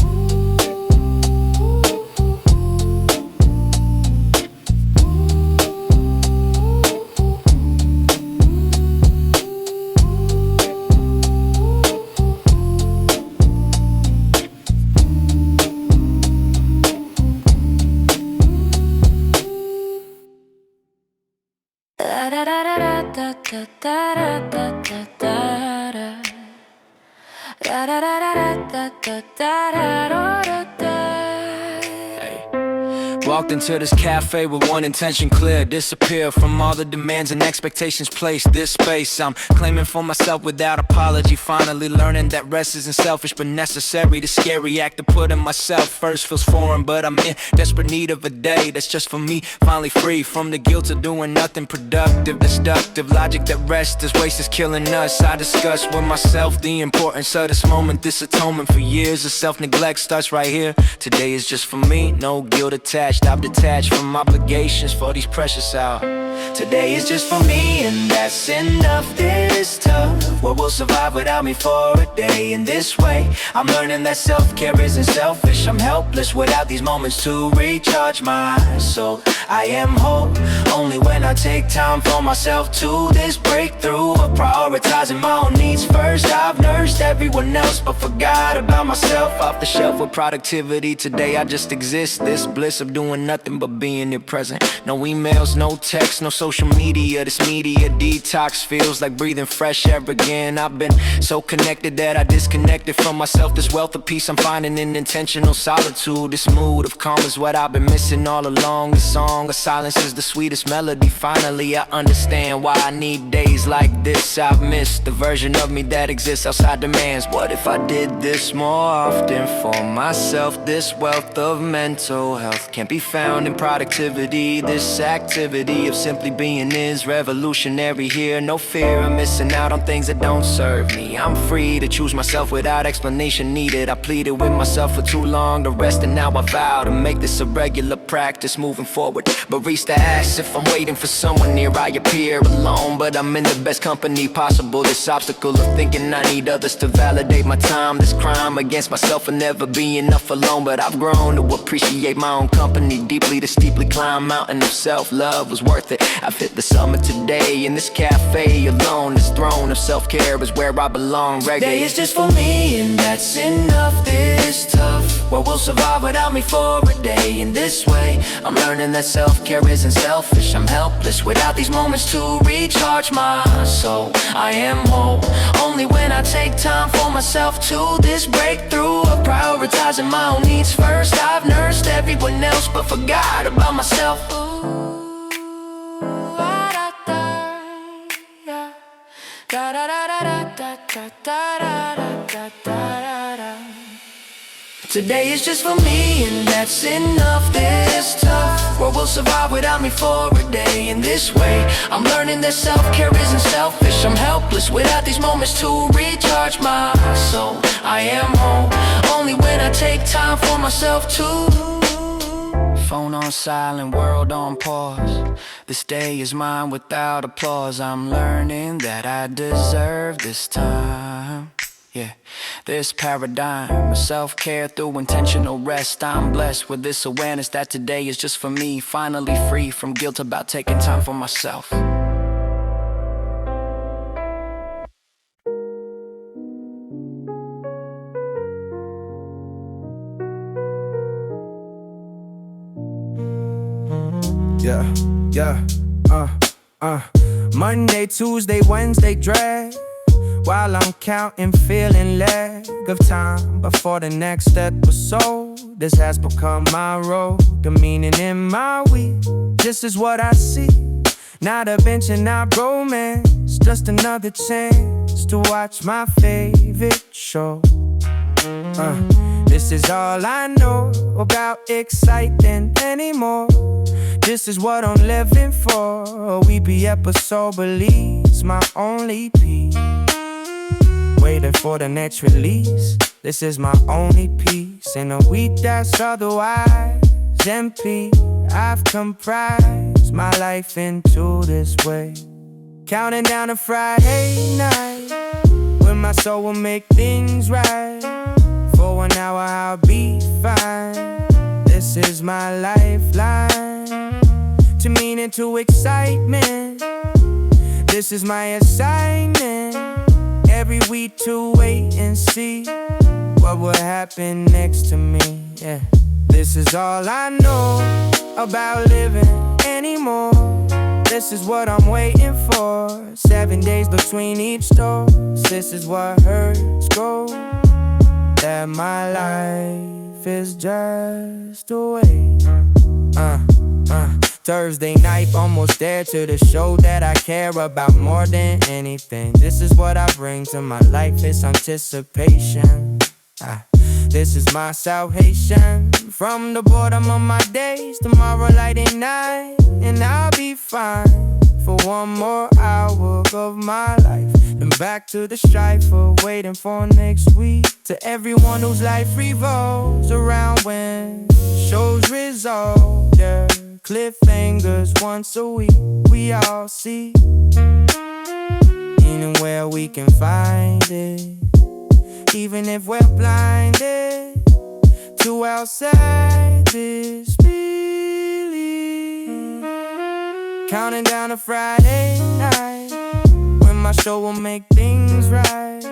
Walked into this cafe with one intention clear: disappear from all the demands and expectations placed. This space I'm claiming for myself without apology. Finally learning that rest isn't selfish but necessary. The scary act of putting myself first feels foreign, but I'm in desperate need of a day that's just for me. Finally free from the guilt of doing nothing productive. Destructive logic that rest is waste is killing us. I discuss with myself the importance of this moment. This atonement for years of self-neglect starts right here. Today is just for me, no guilt attached. I've detached from obligations for these precious hours. Today is just for me, and that's enough. This tough world will survive without me for a day. In this way, I'm learning that self-care isn't selfish. I'm helpless without these moments to recharge my soul. I am whole only when I take time for myself. To this breakthrough of prioritizing my own needs first. I've nursed everyone else but forgot about myself. Off the shelf with productivity. Today I just exist. This bliss of doing nothing but being here present. No emails, no texts, no social media. This media detox feels like breathing fresh air again. I've been so connected that I disconnected from myself. This wealth of peace I'm finding in intentional solitude. This mood of calm is what I've been missing all along. The song of silence is the sweetest melody. Finally I understand why I need days like this. I've missed the version of me that exists outside demands. What if I did this more often for myself? This wealth of mental health can't be found in productivity. This activity of simply being is revolutionary here. No fear of missing out on things that don't serve me. I'm free to choose myself without explanation needed. I pleaded with myself for too long to rest, and now I vow to make this a regular practice moving forward. Barista asks if I'm waiting for someone near. I appear alone, but I'm in the best company possible. This obstacle of thinking I need others to validate my time. This crime against myself will never be enough alone. But I've grown to appreciate my own company deeply. To steeply climb mountain of self-love was worth it. I've hit the summit today in this cafe alone. This throne of self-care is where I belong. Reggae Today is just for me, and that's enough. This tough world will survive without me for a day. In this way, I'm learning that self-care isn't selfish. I'm helpless without these moments to recharge my soul. I am whole only when I take time for myself. To this breakthrough of prioritizing my own needs first. I've nursed everyone else but forgot about myself. Today is just for me, and that's enough. This tough world will survive without me for a day. In this way, I'm learning that self-care isn't selfish. I'm helpless without these moments to recharge my soul. I am home only when I take time for myself too. Phone on silent, world on pause. This day is mine without applause. I'm learning that I deserve this time. Yeah, this paradigm of self-care through intentional rest. I'm blessed with this awareness that today is just for me. Finally free from guilt about taking time for myself. Monday, Tuesday, Wednesday drag, while I'm counting, feeling lag of time before the next step was sold. This has become my role, the meaning in my week. This is what I see, not a bench and not romance, just another chance to watch my favorite show. This is all I know about exciting anymore. This is what I'm living for. A weepy episode believes my only peace. Waiting for the next release. This is my only piece. In a week that's otherwise empty, I've comprised my life into this way. Counting down to Friday night, when my soul will make things right. For 1 hour I'll be fine. This is my lifeline to meaning, to excitement. This is my assignment. Every week to wait and see what will happen next to me. Yeah, this is all I know about living anymore. This is what I'm waiting for. 7 days between each dose. This is what hurts go. That my life is just a wait. Thursday night, almost there to the show that I care about more than anything. This is what I bring to my life, it's anticipation. This is my salvation. From the boredom of my days, tomorrow light at night, and I'll be fine for 1 more hour of my life. And back to the strife of waiting for next week. To everyone whose life revolves around when shows resolve their cliffhangers once a week. We all see anywhere we can find it, even if we're blinded to outside this belief. Counting down to Friday night, when my show will make things right.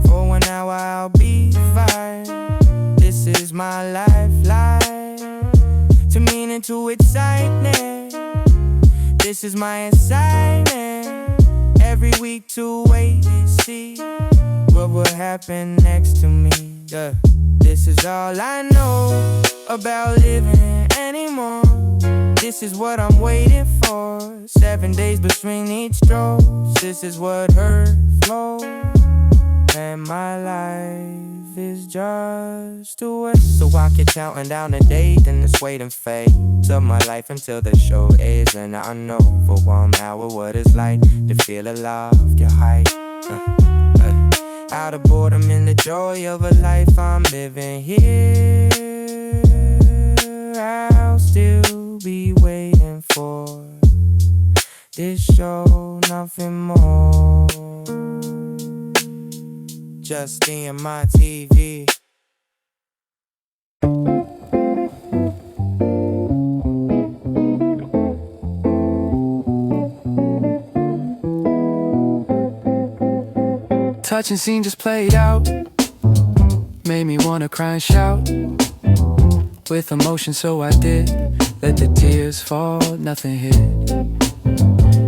For 1 hour I'll be fine. This is my lifeline to meaning, to excitement. This is my assignment. Every week to wait and see what will happen next to me. Yeah. This is all I know about living anymore. This is what I'm waiting for. 7 days between each dose. This is what hurt flows. And my life is just a waste. So I keep counting down the days in this waiting phase of my life until the show ends. And I know for 1 hour what it's like to feel alive, your height. Out of boredom and the joy of a life I'm living here. I'll still be waiting for this show, nothing more. Just in my TV. Touching scene just played out, made me wanna cry and shout. With emotion, so I did. Let the tears fall, nothing hit.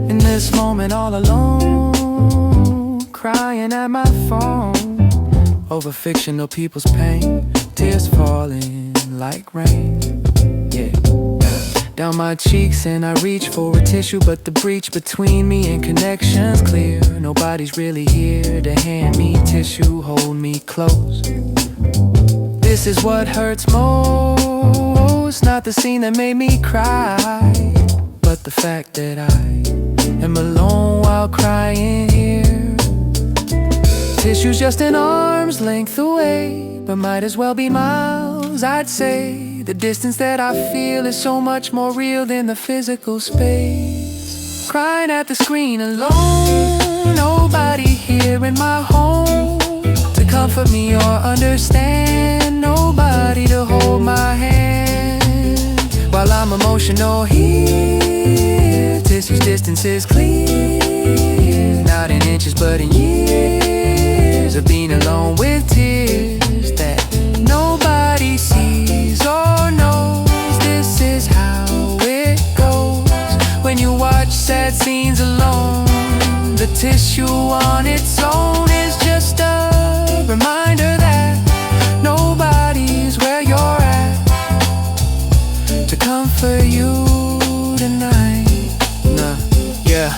In this moment all alone, crying at my phone over fictional people's pain. Tears falling like rain, yeah, down my cheeks, and I reach for a tissue, but the breach between me and connection's clear. Nobody's really here to hand me tissue, hold me close. This is what hurts most, not the scene that made me cry, but the fact that I am alone while crying here. Tissue's just an arm's length away, but might as well be miles, I'd say. The distance that I feel is so much more real than the physical space. Crying at the screen alone, nobody here in my home to comfort me or understand, nobody to hold my hand while I'm emotional here. Tissue's distance is clear, not in inches but in years of being alone with tears that nobody sees or knows. This is how it goes when you watch sad scenes alone. The tissue on its own is just a reminder that nobody's where you're at to comfort you tonight. Nah, yeah.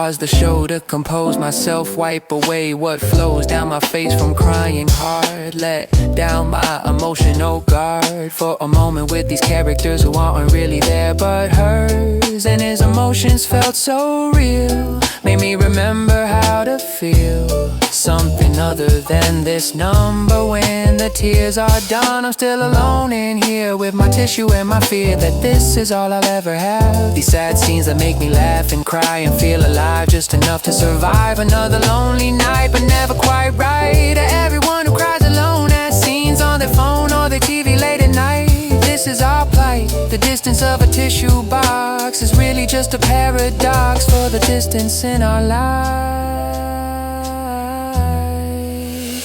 pause the show to compose myself, wipe away what flows down my face from crying hard. Let down my emotional guard for a moment with these characters who aren't really there but hers. And his emotions felt so real, made me remember how to feel something other than this number. When the tears are done, I'm still alone in here with my tissue and my fear that this is all I'll ever have. These sad scenes that make me laugh and cry and feel alive, just enough to survive another lonely night, but never quite right. To everyone who cries alone at scenes on their phone or their TV late at night, this is our plight. The distance of a tissue box is really just a paradox for the distance in our life.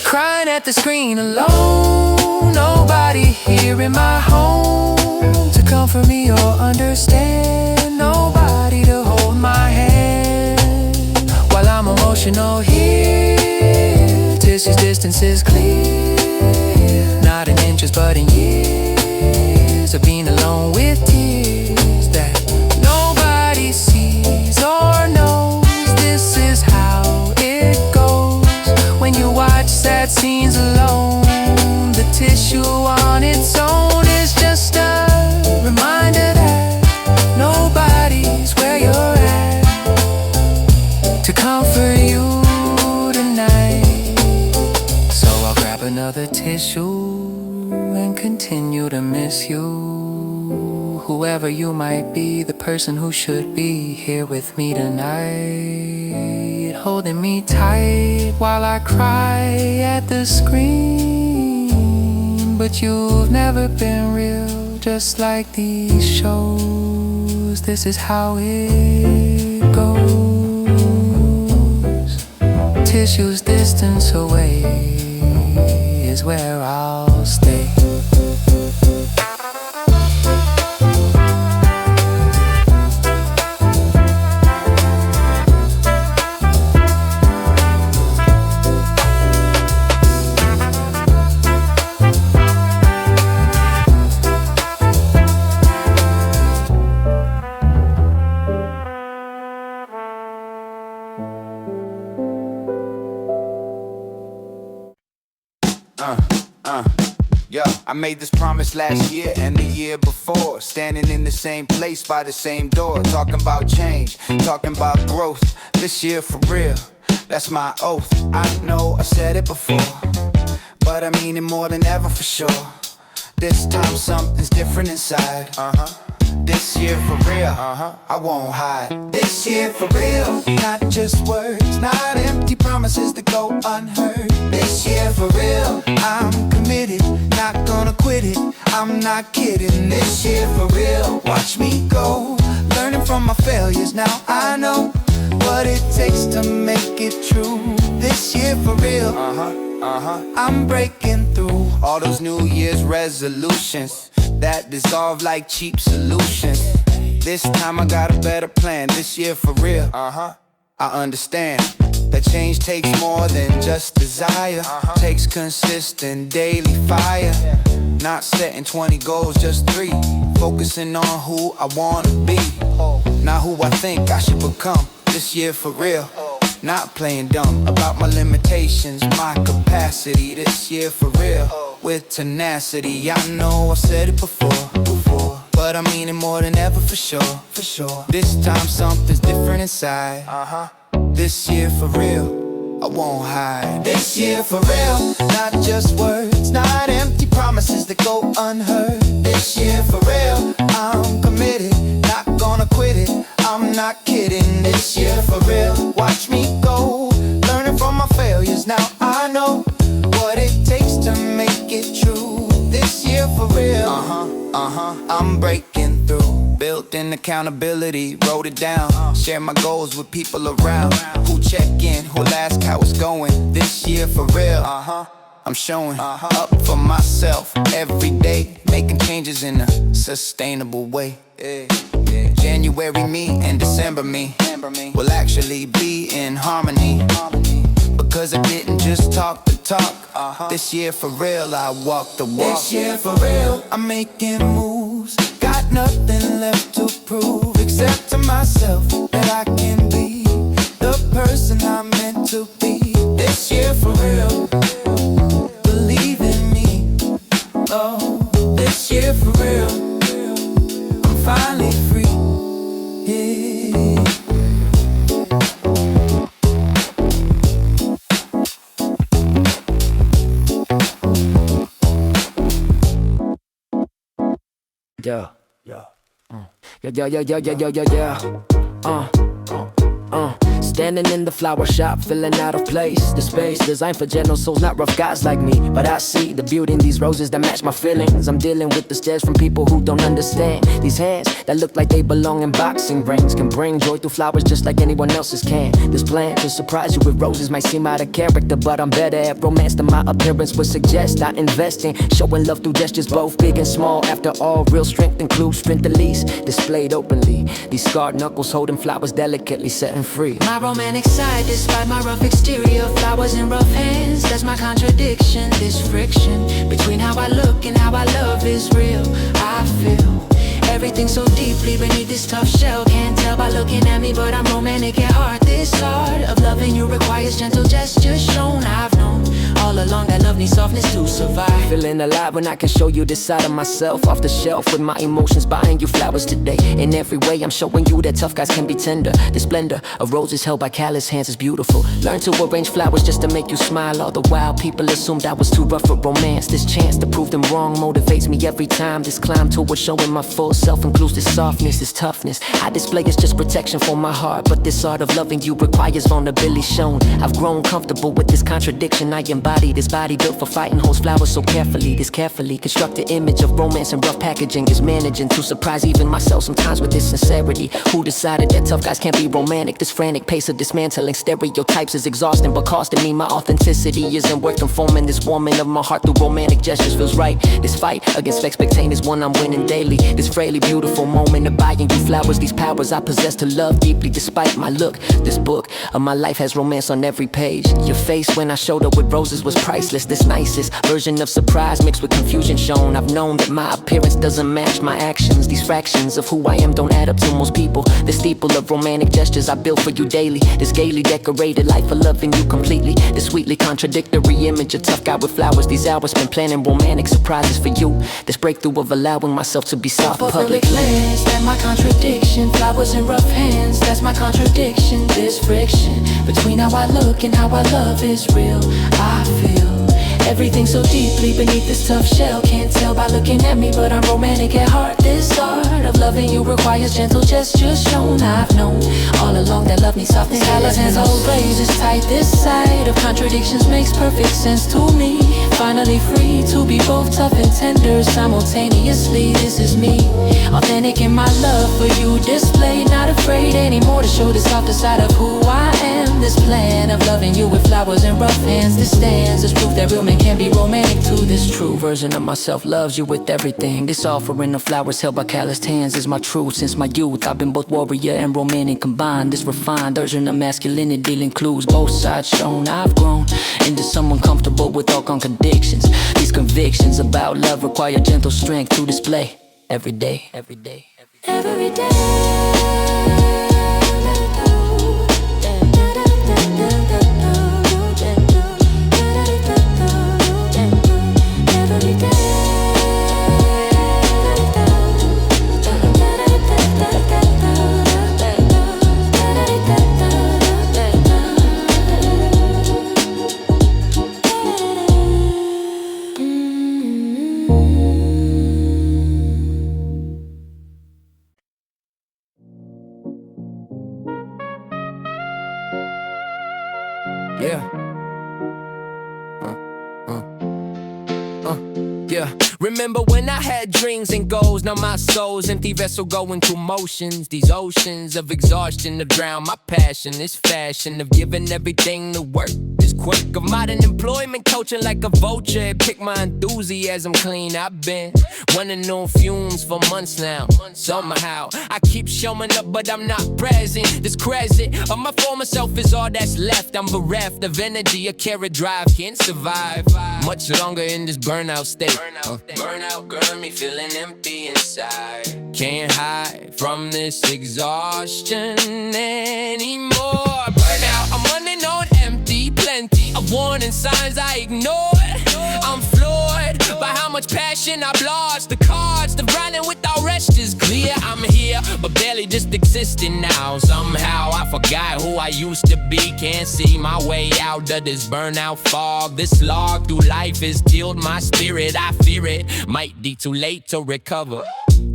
Crying at the screen alone, nobody here in my home to comfort me or understand, nobody to hold my hand while I'm emotional here. Tissue's distance is clear, not in inches but in years of being alone with tears that nobody sees or knows. This is how it goes when you watch sad scenes alone. The tissue on its own is just a reminder that nobody's where you're at to comfort you tonight. So I'll grab another tissue and continue to miss you. Whoever you might be, the person who should be here with me tonight, holding me tight while I cry at the screen. But you've never been real, just like these shows. This is how it goes. Tissue's distance away is where I'll stay. Yo, I made this promise last year and the year before, standing in the same place by the same door, talking about change, talking about growth. This year for real, that's my oath. I know I said it before, but I mean it more than ever for sure. This time something's different inside. This year for real, I won't hide. This year for real, not just words, not empty promises that go unheard. This year for real, I'm committed, not gonna quit it, I'm not kidding. This year for real, watch me go, learning from my failures. Now I know what it takes to make it true. This year for real, I'm breaking through all those New Year's resolutions that dissolve like cheap solutions. This time I got a better plan. This year for real, I understand that change takes more than just desire. Takes consistent daily fire. Not setting 20 goals, just 3. Focusing on who I wanna be, not who I think I should become. This year for real, not playing dumb about my limitations, my capacity. This year for real, with tenacity. I know I've said it before, but I mean it more than ever for sure. This time something's different inside. This year for real, I won't hide. This year for real, not just words, not empty promises that go unheard. This year for real, I'm committed, not gonna quit it, I'm not kidding. This year for real, watch me go, learning from my failures. Now I know what it takes to make it true. This year for real, I'm breaking through. Built in accountability, wrote it down. Share my goals with people around who check in, who'll ask how it's going. This year for real, I'm showing up for myself every day, making changes in a sustainable way. January me and December me will actually be in harmony, because I didn't just talk the talk. This year for real, I walk the walk. This year for real, I'm making moves. Got nothing left to prove except to myself that I can be wasn't how I'm meant to be. This year for real, believe in me. Oh, this year for real, I'm finally free. Yeah. Yeah. Yeah. Standing in the flower shop, feeling out of place. The space designed for gentle souls, not rough guys like me. But I see the beauty in these roses that match my feelings. I'm dealing with the stares from people who don't understand. These hands that look like they belong in boxing rings can bring joy through flowers just like anyone else's can. This plan to surprise you with roses might seem out of character, but I'm better at romance than my appearance would suggest. I invest in showing love through gestures both big and small. After all, real strength includes strength at least, displayed openly. These scarred knuckles holding flowers delicately setting free. My romantic side, despite my rough exterior, flowers in rough hands, that's my contradiction. This friction between how I look and how I love is real. I feel everything so deeply beneath this tough shell. Can't tell by looking at me, but I'm romantic at heart. This art of loving you requires gentle gestures shown. I've known all along that love needs softness to survive. Feeling alive when I can show you this side of myself off the shelf with my emotions, buying you flowers today. In every way I'm showing you that tough guys can be tender. The splendor of roses held by callous hands is beautiful. Learn to arrange flowers just to make you smile. All the while people assumed I was too rough for romance. This chance to prove them wrong motivates me every time. This climb toward showing my full self includes this softness, this toughness I display is just protection for my heart. But this art of loving you requires vulnerability shown. I've grown comfortable with this contradiction I embody. This body built for fighting holds flowers so carefully. This carefully constructed image of romance and rough packaging is managing to surprise even myself sometimes with this sincerity. Who decided that tough guys can't be romantic? This frantic pace of dismantling stereotypes is exhausting, but costing me my authenticity isn't worth conforming. This warming of my heart through romantic gestures feels right. This fight against expectation is one I'm winning daily. This frailly beautiful moment of buying you flowers, these powers I possess to love deeply despite my look. This book of my life has romance on every page. Your face when I showed up with roses was priceless. This nicest version of surprise mixed with confusion shown. I've known that my appearance doesn't match my actions. These fractions of who I am don't add up to most people. The steeple of romantic gestures I build for you daily. This gaily decorated life of loving you completely. This sweetly contradictory image of tough guy with flowers. These hours spent planning romantic surprises for you. This breakthrough of allowing myself to be soft public. Glance, that's my contradiction. Flowers in rough hands, that's my contradiction. This friction between how I look and how I love is real. I feel everything so deeply beneath this tough shell. Can't tell by looking at me, but I'm romantic at heart. This art of loving you requires gentle gestures shown. I've known all along that love needs softness. Callous hands hold razors tight. This side of contradictions makes perfect sense to me. Finally free to be both tough and tender simultaneously. This is me, authentic in my love for you displayed. Not afraid anymore to show the softer side of who I am. This plan of loving you with flowers and rough hands, this stands as proof that real men can be romantic too. This true version of myself loves you with everything. This offering of flowers held by calloused hands is my truth. Since my youth I've been both warrior and romantic combined. This refined version of masculinity includes both sides shown. I've grown into someone comfortable with all contradictions. These convictions about love require gentle strength to display every day, every day, every day. Yeah. Remember when I had dreams and goals? Now my soul's empty vessel going through motions. These oceans of exhaustion to drown my passion. This fashion of giving everything to work. This quirk of modern employment coaching like a vulture. It picked my enthusiasm clean. I've been running on fumes for months now. Somehow I keep showing up but I'm not present. This credit of my former self is all that's left. I'm bereft of energy, a carrot drive can't survive much longer in this burnout state. Burnout got me feeling empty inside. Can't hide from this exhaustion anymore. Burnout, I'm running warning signs I ignored. I'm floored by how much passion I've lost. The cards, the grinding without rest is clear. I'm here, but barely just existing now. Somehow I forgot who I used to be. Can't see my way out of this burnout fog. This slog through life has killed my spirit. I fear it might be too late to recover.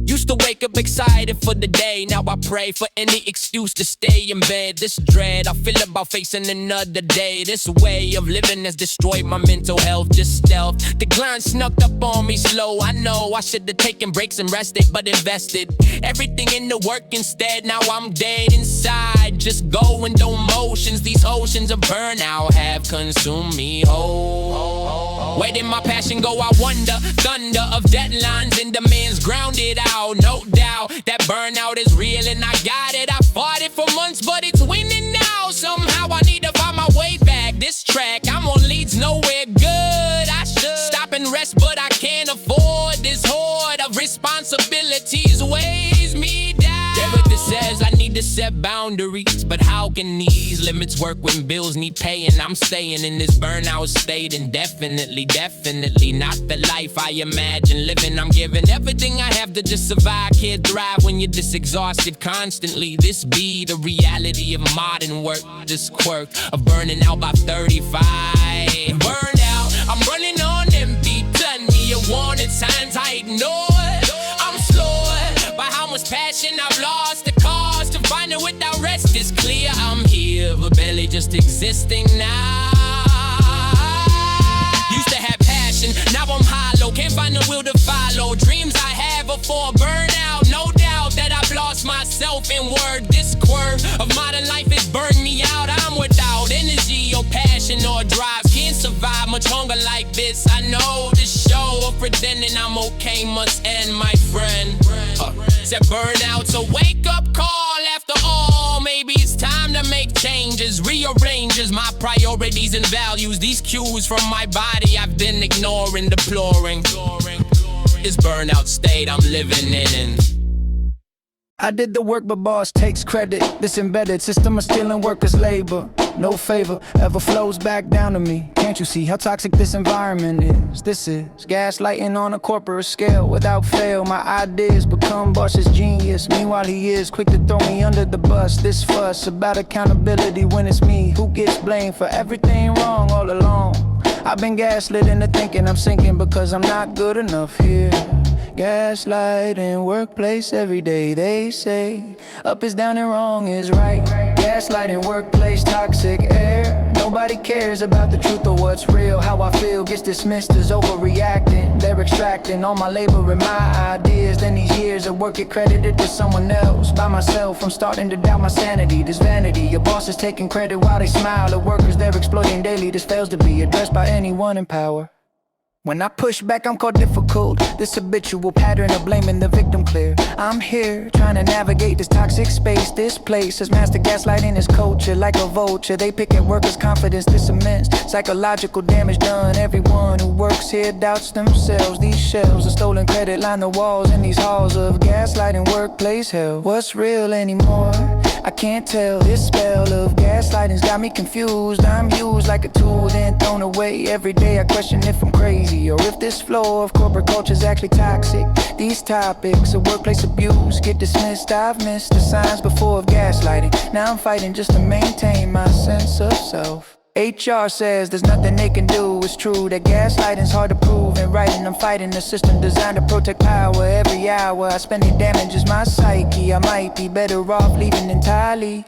Used to wake up excited for the day. Now I pray for any excuse to stay in bed. This dread I feel about facing another day. This way of living has destroyed my mental health. Just stealth. The grind snuck up on me slow. I know I should have taken breaks and rested, but invested everything in the work instead. Now I'm dead inside, just going through motions. These oceans of burnout have consumed me whole. Where did my passion go? I wonder. Thunder of deadlines and demands grounded out. No doubt that burnout is real and I got it. I fought it for months, but it's winning now. Somehow I need to find my way back. This track I'm on leads nowhere good. I should stop and rest, but I can't afford this horde of responsibilities weighs me down. Everything says I need to set boundaries, but how can these limits work when bills need paying? I'm staying in this burnout state indefinitely, definitely not the life I imagine living. I'm giving everything I have to just survive. Can't thrive when you're this exhausted constantly. This be the reality of modern work. This quirk of burning out by 35. Burned out, I'm running on empty. Plenty of warning signs I ignored. I'm slowed by how much passion I've lost. The cause to find it without rest is clear. I'm here, but barely just existing now. Used to have passion, now I'm hollow. Can't find the will to follow. Dreams I have before burnout. No doubt that I've lost myself in word. This quirk of modern life has burned me out. I'm without energy or passion or drive. Can't survive much longer like this. I know this show of pretending I'm okay must end, my friend. Said burnout, so wake up call after all. Maybe it's time to make changes, rearranges my priorities and values. These cues from my body I've been ignoring, deploring. This burnout state I'm living in. I did the work, but boss takes credit. This embedded system of stealing workers' labor. No favor ever flows back down to me. Can't you see how toxic this environment is? This is gaslighting on a corporate scale. Without fail, my ideas become boss's genius. Meanwhile, he is quick to throw me under the bus. This fuss about accountability when it's me who gets blamed for everything wrong all along. I've been gaslit into thinking I'm sinking because I'm not good enough here. Gaslighting workplace every day, they say. Up is down and wrong is right. Gaslighting workplace, toxic air. Nobody cares about the truth or what's real. How I feel gets dismissed as overreacting. They're extracting all my labor and my ideas. Then these years of work get credited to someone else. By myself, I'm starting to doubt my sanity. This vanity, your boss is taking credit while they smile at workers they're exploiting daily. This fails to be addressed by anyone in power. When I push back, I'm called difficult. This habitual pattern of blaming the victim clear. I'm here trying to navigate this toxic space. This place has mastered gaslighting its culture like a vulture. They pick at workers' confidence, this immense psychological damage done. Everyone who works here doubts themselves. These shells of stolen credit line the walls in these halls of gaslighting workplace hell. What's real anymore? I can't tell. This spell of gaslighting's got me confused. I'm used like a tool, then thrown away. Every day I question if I'm crazy or if this flow of corporate culture's actually toxic. These topics of workplace abuse get dismissed. I've missed the signs before of gaslighting. Now I'm fighting just to maintain my sense of self. HR says there's nothing they can do. It's true that gaslighting's hard to prove and right, and I'm fighting a system designed to protect power. Every hour I spend it damages my psyche. I might be better off leaving entirely,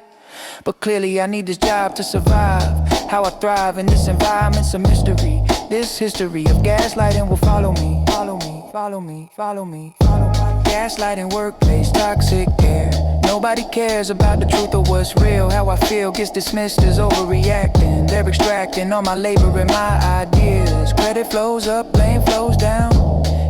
but clearly I need this job to survive. How I thrive in this environment's a mystery. This history of gaslighting will follow me. Follow me, follow me, follow me, follow me. Gaslighting workplace, toxic air. Nobody cares about the truth or what's real. How I feel gets dismissed as overreacting. They're extracting all my labor and my ideas. Credit flows up, blame flows down.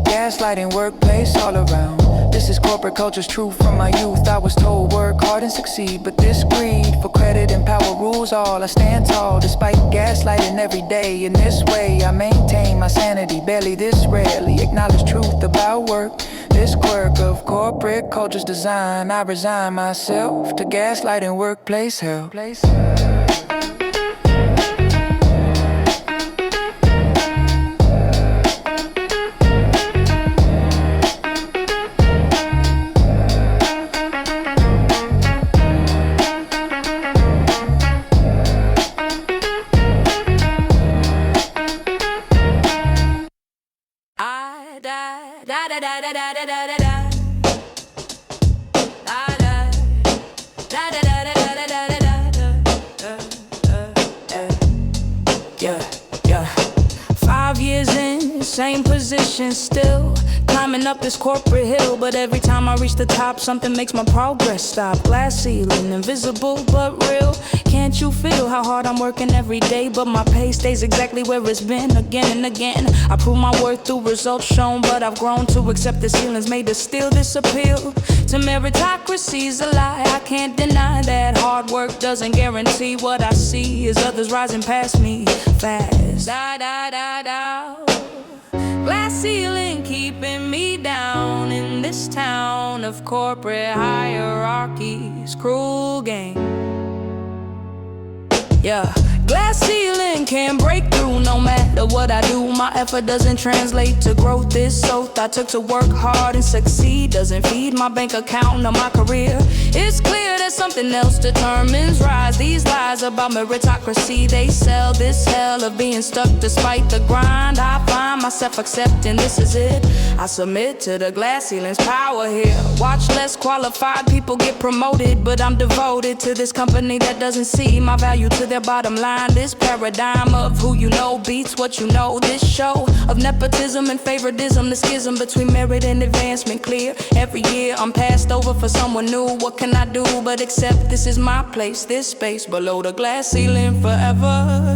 Gaslighting workplace all around. This is corporate culture's truth from my youth. I was told work hard and succeed, but this greed for credit and power rules all. I stand tall despite gaslighting every day. In this way I maintain my sanity. Barely this rarely acknowledge truth about work. This quirk of corporate culture's design. I resign myself to gaslighting workplace hell. Da da da da da da da da da. Yeah, yeah. 5 years in, same position still. Climbing up this corporate hill, but every time I reach the top, something makes my progress stop. Glass ceiling, invisible but real. Can't you feel how hard I'm working every day? But my pay stays exactly where it's been again and again. I prove my worth through results shown, but I've grown to accept the ceilings made to steal this appeal. To meritocracy's a lie, I can't deny that. Hard work doesn't guarantee what I see is others rising past me fast. Da da da da. Glass ceiling keeping me down in this town of corporate hierarchies, cruel game. Yeah, glass ceiling can't break through no matter what I do. My effort doesn't translate to growth. This oath I took to work hard and succeed doesn't feed my bank account or my career. It's clear that something else determines rise. These lies about meritocracy, they sell this hell of being stuck despite the grind. I find myself accepting this is it. I submit to the glass ceiling's power here. Watch less qualified people get promoted, but I'm devoted to this company that doesn't see my value to their bottom line. This paradigm of who you know beats what you know. This show of nepotism and favoritism, the schism between merit and advancement clear. Every year I'm passed over for someone new. What can I do but accept this is my place, this space below the glass ceiling forever?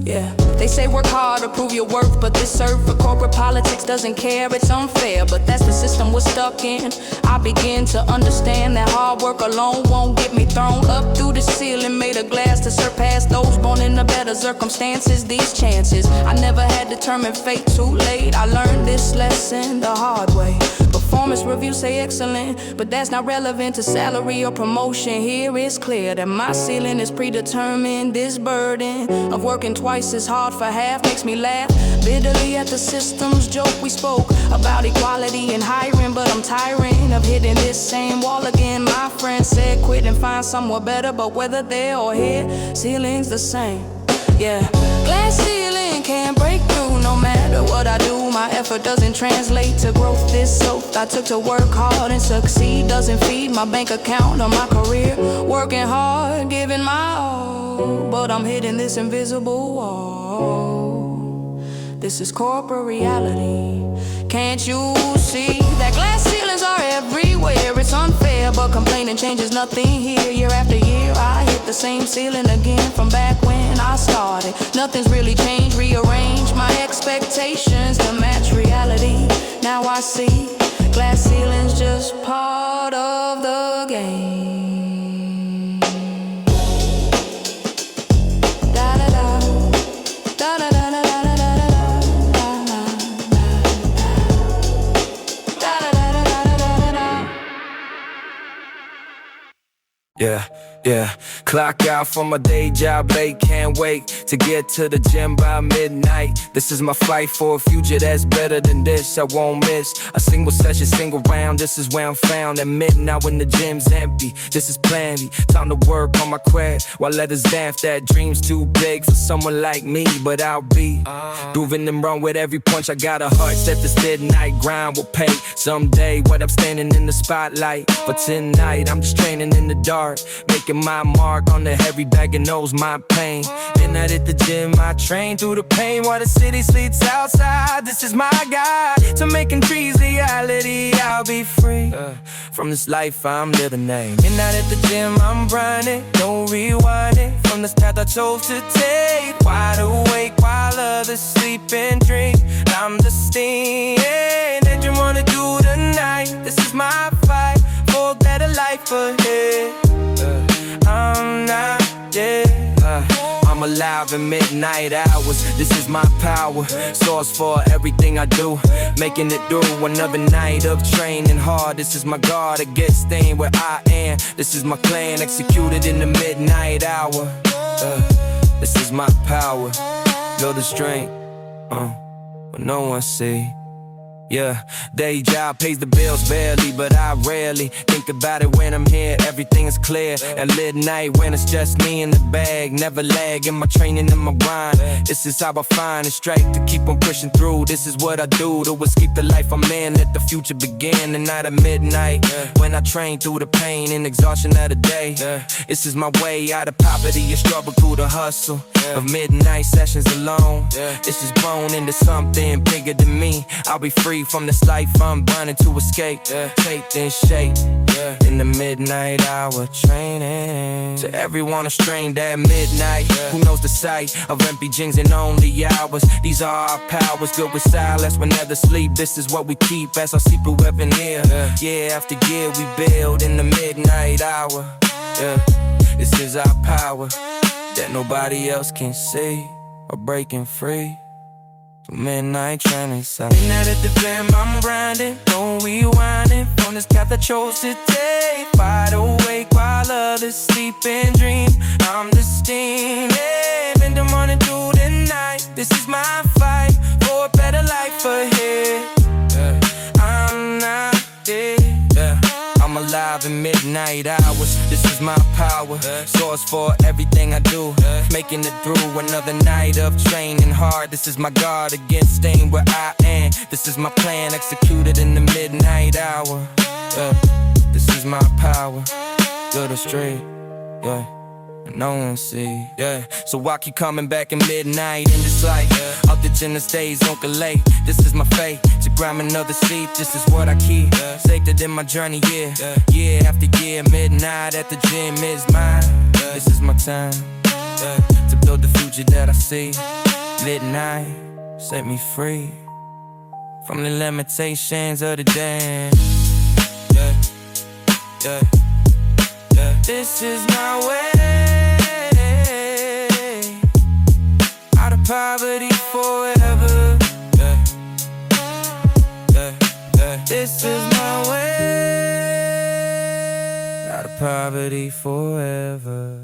Yeah. They say work hard to prove your worth, but this serve for corporate politics doesn't care. It's unfair, but that's the system we're stuck in. I begin to understand that hard work alone won't get me thrown up through the ceiling made of glass to surpass those born in the better circumstances. These chances I never had determined fate too late. I learned this lesson the hard way. Performance reviews say excellent, but that's not relevant to salary or promotion. Here it's clear that my ceiling is predetermined. This burden of working twice as hard for half makes me laugh bitterly at the system's joke. We spoke about equality and hiring, but I'm tiring of hitting this same wall again. My friend said quit and find somewhere better, but whether there or here, ceiling's the same. Yeah, glass ceiling can't break through no matter what I do. My effort doesn't translate to growth. This oath I took to work hard and succeed doesn't feed my bank account or my career. Working hard, giving my all, but I'm hitting this invisible wall. This is corporate reality. Can't you see that glass ceilings are everywhere? It's unfair, but complaining changes nothing here. Year after year, I hit the same ceiling again from back when I started. Nothing's really changed, rearranged my expectations to match reality. Now I see glass ceilings just part of the game. Da da da, da da da da da da da da. Yeah, yeah. Clock out from my day job late, can't wait to get to the gym by midnight. This is my fight for a future that's better than this. I won't miss a single session, single round. This is where I'm found at midnight when the gym's empty. This is Plan B, time to work on my craft while others dance that dream's too big for someone like me. But I'll be proving them wrong with every punch. I got a heart that this midnight grind will pay someday. What I'm standing in the spotlight, but tonight I'm just training in the dark, making my mark on the heavy bag and knows my pain. Midnight at the gym, I train through the pain while the city sleeps outside. This is my guide to making trees reality. I'll be free from this life I'm living. Midnight at the gym, I'm grinding, no rewinding from this path I chose to take. Wide awake while others sleep and drink. I'm just staying. Did you wanna do tonight? This is my fight for a better life ahead. I'm not dead. I'm alive in midnight hours. This is my power, source for everything I do, making it through another night of training hard. This is my guard against staying where I am. This is my plan, executed in the midnight hour. This is my power, feel the strength when no one see. Yeah, day job pays the bills barely, but I rarely think about it when I'm here. Everything is clear at midnight when it's just me in the bag. Never lag in my training and my grind. This is how I find it straight to keep on pushing through. This is what I do to escape the life I'm in. Let the future begin. The night at midnight when I train through the pain and exhaustion of the day. This is my way out of poverty and struggle through the hustle of midnight sessions alone. This is grown into something bigger than me. I'll be free from this life I'm burning to escape. Faith and shape in the midnight hour training. To everyone strained at midnight, who knows the sight of empty jeans and only hours. These are our powers, good with silence when others sleep. This is what we keep as our secret weapon here. Year after year we build in the midnight hour. This is our power that nobody else can see or breaking free. Midnight training side. Midnight at the gym, I'm grinding, no rewinding. From this path I chose to take, wide awake while others sleep and dream. I'm the steam, in the morning through the night. This is my fight for a better life ahead. I'm not dead. I'm alive in midnight hours. This is my power, source for everything I do. Making it through another night of training hard. This is my guard against staying where I am. This is my plan executed in the midnight hour. This is my power, good or straight. No one see, so I keep coming back at midnight and just like up the gym stays on late. This is my fate, to grab another seat. This is what I keep sacred in my journey, year after year. Midnight at the gym is mine. This is my time to build the future that I see. Midnight set me free from the limitations of the day. This is my way out of poverty forever. This is my way out of poverty forever.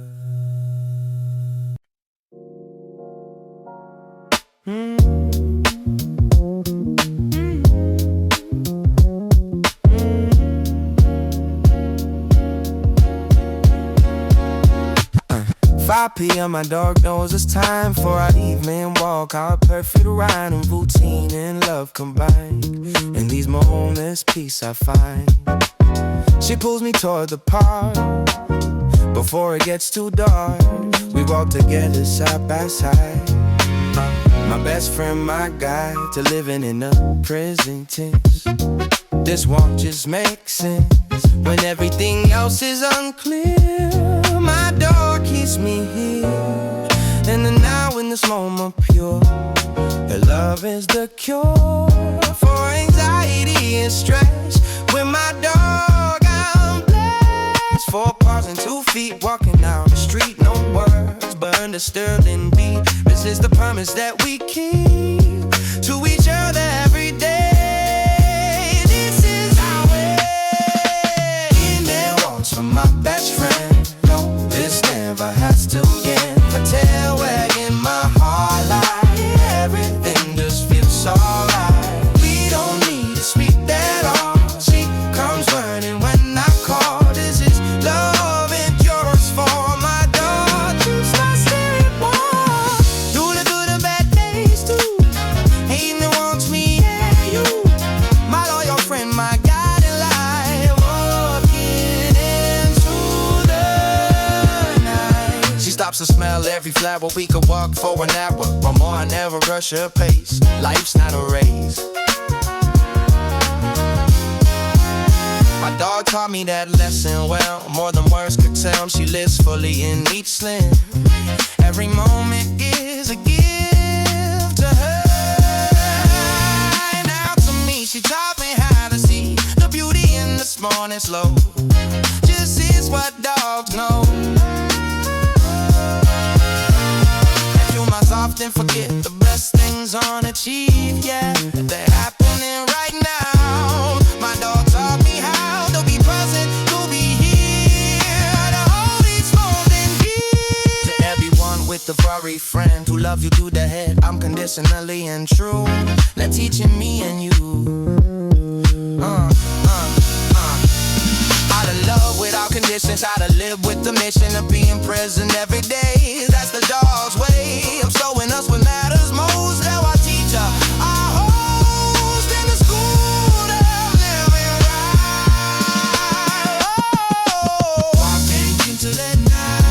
"5 p.m. my dog knows it's time for our evening walk. Our perfect ride and routine and love combined. In these moments peace I find. She pulls me toward the park before it gets too dark. We walk together side by side. My best friend, my guide to living in a prison tent. This walk just makes sense when everything else is unclear. My dog keeps me here in the now, in this moment pure. Her love is the cure for anxiety and stress. With my dog I'm blessed. 4 paws and 2 feet walking down the street. No words but understood in beat. This is the promise that we keep to each other every day. This is our way. In there walks from my best friend. This never has to end. I tell where in my heart lies. Everything just feels alright. We don't need to speak at all. She comes running when I call. This is love and yours for my dog. Just my spirit walk through the bad days too. Hating that wants me, yeah, you. My loyal friend, my guiding light. Walking into the stops to smell every flower. We could walk for an hour or more. I never rush her pace. Life's not a race. My dog taught me that lesson well, more than words could tell. She lives fully in each slim. Every moment is a gift to her. Now to me, she taught me how to see the beauty in the small and slow. Just is what dogs know. Often forget the best things unachieved, yeah. They're happening right now. My dog taught me how to be present, to be here, to hold each moment dear. To everyone with a furry friend who love you to the head, I'm conditionally and true. They're teaching me and you gotta live with the mission of being present every day. That's the dog's way of showing us what matters most. How I teach her, our host in the school of living right. Oh, walking into that night.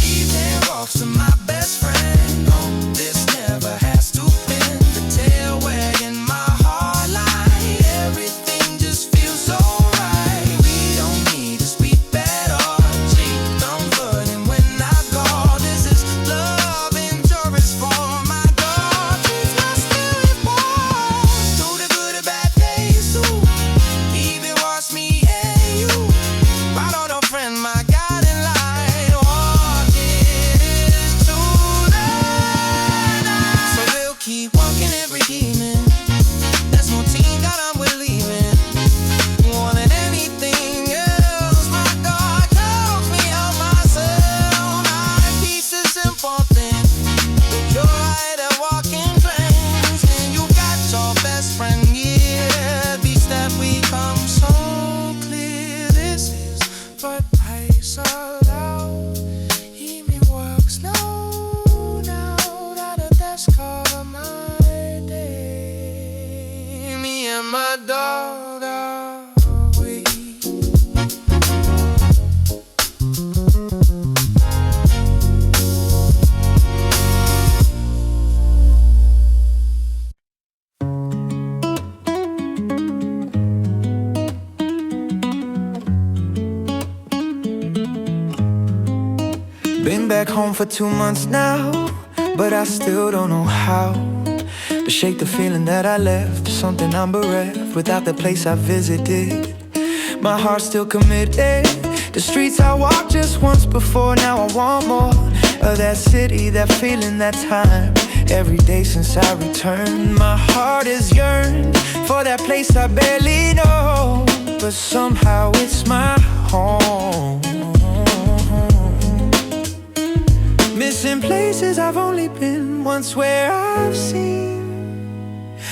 Evening walks to my best friend. No, this never has to end. The tail wagging my heart line. Everything just feels so right. We don't need to speak bad or cheat. Comforting when I go. This is love in tourist form. My dog keeps my spirit warm. Through the good and bad days too. Even watch me and you. Right on a friend, my guiding light. Walking to the night. So we'll keep walking every evening. That's no team that I'm with leaving. More than anything else, my God tells me of myself. My peace is important. You're right at walking plans. And you got your best friend, yeah. Beats that we come so clear. This is what I sought out. He me works no doubt out of that's cover my day. Me and my dog are we. Been back home for 2 months now, but I still don't know how to shake the feeling that I left. Something I'm bereft without the place I visited. My heart's still committed. The streets I walked just once before. Now I want more of that city, that feeling, that time. Every day since I returned, my heart has yearned for that place I barely know, but somehow it's my home. Missing places I've only been once, where I've seen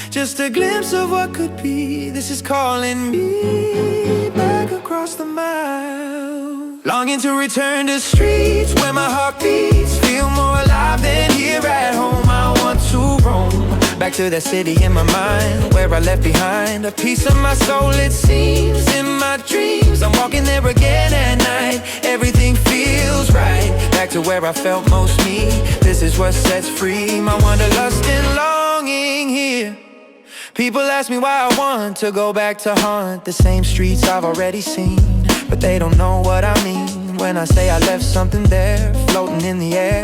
just a glimpse of what could be. This is calling me back across the mile. Longing to return to streets where my heart beats, feel more alive than here at home. I want to roam back to that city in my mind, where I left behind a piece of my soul, it seems. In my dreams, I'm walking there again at night. Everything feels right, back to where I felt most me. This is what sets free my wanderlust and longing here. People ask me why I want to go back to haunt the same streets I've already seen, but they don't know what I mean when I say I left something there, floating in the air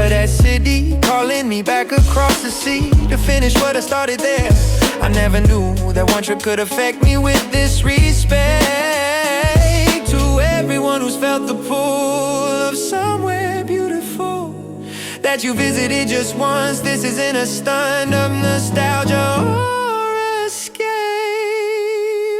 of that city, calling me back across the sea to finish what I started there. I never knew that one trip could affect me with this respect. To everyone who's felt the pull of somewhere beautiful that you visited just once, this isn't a stunt of nostalgia or escape.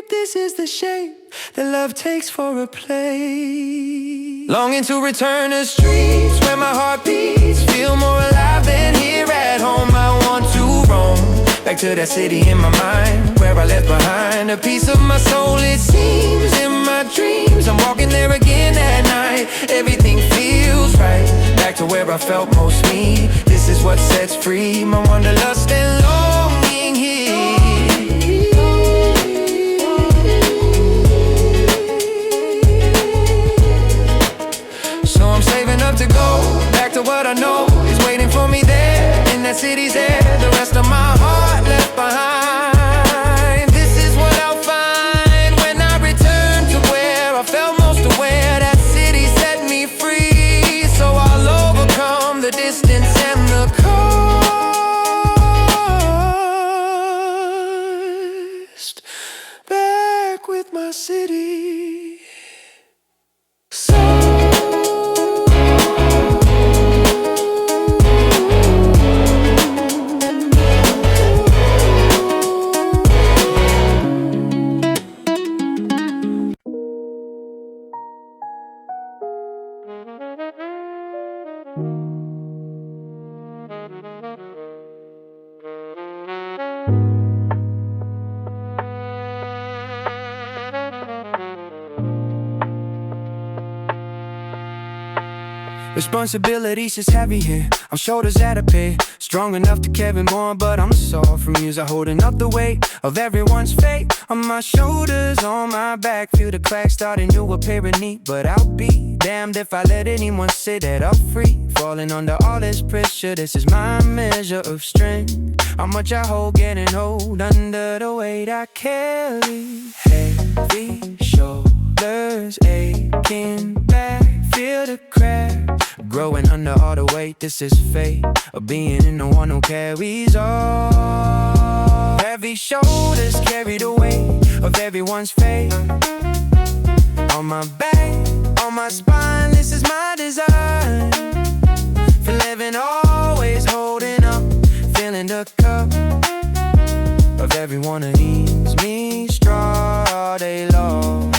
This is the shape that love takes for a place. Longing to return to streets where my heart beats, feel more alive than here at home. I want to roam back to that city in my mind, where I left behind a piece of my soul, it seems. In my dreams, I'm walking there again at night. Everything feels right, back to where I felt most me. This is what sets free my wanderlust and longing here. So I'm saving up to go back to what I know is waiting for me there in that city's air. The rest of my heart left behind. This is what I'll find when I return to where I felt most aware. That city set me free, so I'll overcome the distance and the cost. Back with my city. So Responsibilities is heavy here. I'm shoulders at a pay, strong enough to carry more, but I'm sore from years of holding up the weight of everyone's fate on my shoulders, on my back. Feel the cracks starting to appear in neat, but I'll be damned if I let anyone say that I'm free. Falling under all this pressure, this is my measure of strength. How much I hold, getting old under the weight I carry. Heavy shoulders aching back, feel the crack. Growing under all the weight, this is fate of being in the one who carries all. Heavy shoulders carry the weight of everyone's fate. On my back, on my spine, this is my design. For living, always holding up, filling the cup of everyone who needs me strong all day long.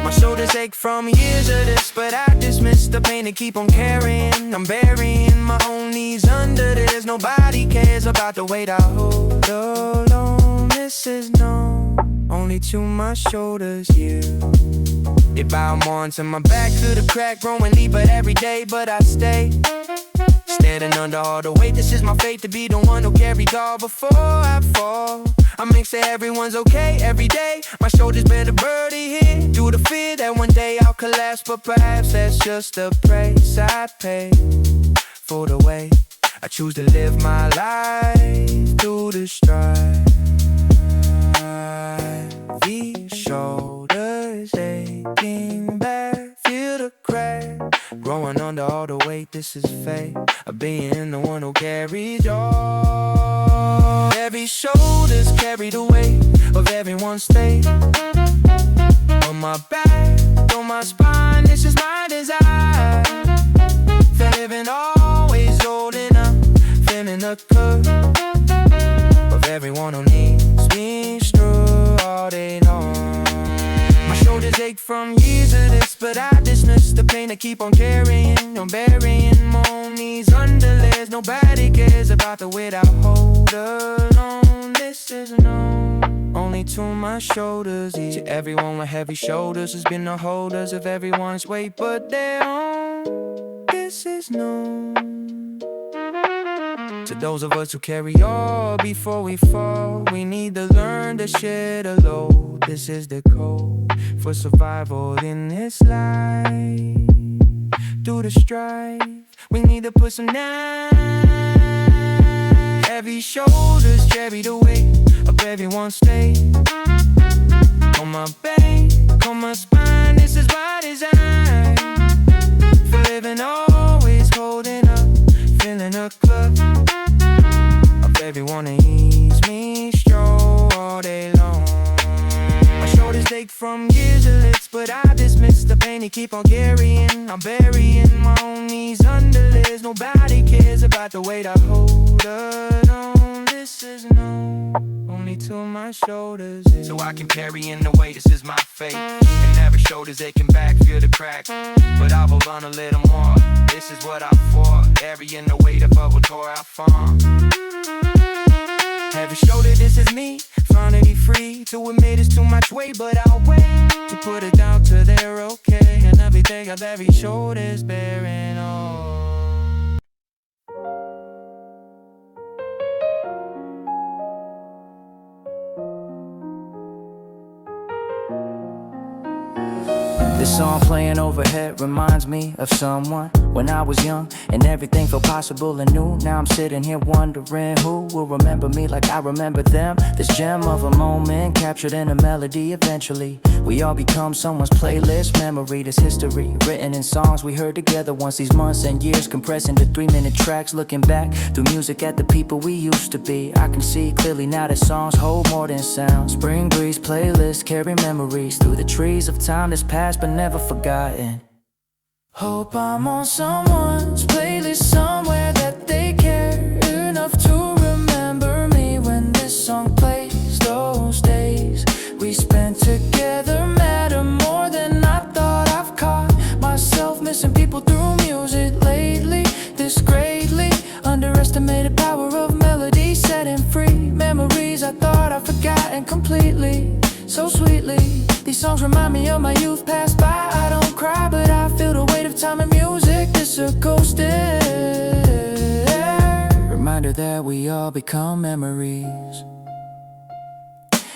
My shoulders ache from years of this, but I dismiss the pain and keep on carrying. I'm burying my own knees under this. Nobody cares about the weight I hold alone. This is known only to my shoulders, yeah. They bow more into my back through the crack, growing deeper every day, but I stay standing under all the weight. This is my fate, to be the one who carries all before I fall. I make sure everyone's okay every day. My shoulders bear the birdie here, through the fear that one day I'll collapse. But perhaps that's just the price I pay for the way I choose to live my life through the strife. These shoulders aching back, feel the crack. Growing under all the weight, this is fate of being the one who carries all. Heavy shoulders carry the weight of everyone's fate. On my back, on my spine, this is my desire. For living, always holding up, feeling the curve of everyone who needs me through all day long. My shoulders ache from years of this, but I dismiss the pain to keep on carrying. I'm burying my own knees under layers. Nobody cares about the weight I hold alone. This is known only to my shoulders. To everyone with heavy shoulders has been the holders of everyone's weight but their own. This is known to those of us who carry all before we fall. We need to learn to share the load. This is the code for survival in this life. Through the strife, we need to put some knives. Heavy shoulders carry the weight of everyone's state. On my back, on my spine, this is my design. For living, always holding up, filling a club of everyone who needs me strong all day long. My shoulders ache from years of licks, but I dismiss the pain to keep on carrying. I'm burying my own knees under layers. Nobody cares about the weight I hold alone. This is known only to my shoulders, so I can carry in the weight. This is my fate, and every shoulder's aching back, feel the crack, but I will run a little more. This is what I fought, carrying the weight of a tore I fall. Heavy shoulder, this is me, trying to be free. To admit it's too much weight, but I'll wait to put it down to they're okay. And everything of every shoulder's bearing all. This song playing overhead reminds me of someone when I was young and everything felt possible and new. Now I'm sitting here wondering who will remember me like I remember them. This gem of a moment captured in a melody. Eventually we all become someone's playlist memory. This history written in songs we heard together once. These months and years compressed into 3-minute tracks. Looking back through music at the people we used to be, I can see clearly now that songs hold more than sound. Spring breeze playlists carry memories through the trees of time that's past but never forgotten. Hope I'm on someone's playlist somewhere that they care enough to remember me when this song plays. Those days we spent together matter more than I thought. I've caught myself missing people through music lately. This greatly underestimated power of melody, setting free memories I thought I'd forgotten completely. So sweetly, these songs remind me of my youth passed by. I don't cry, but I feel the weight of time and music disappear. reminder that we all become memories.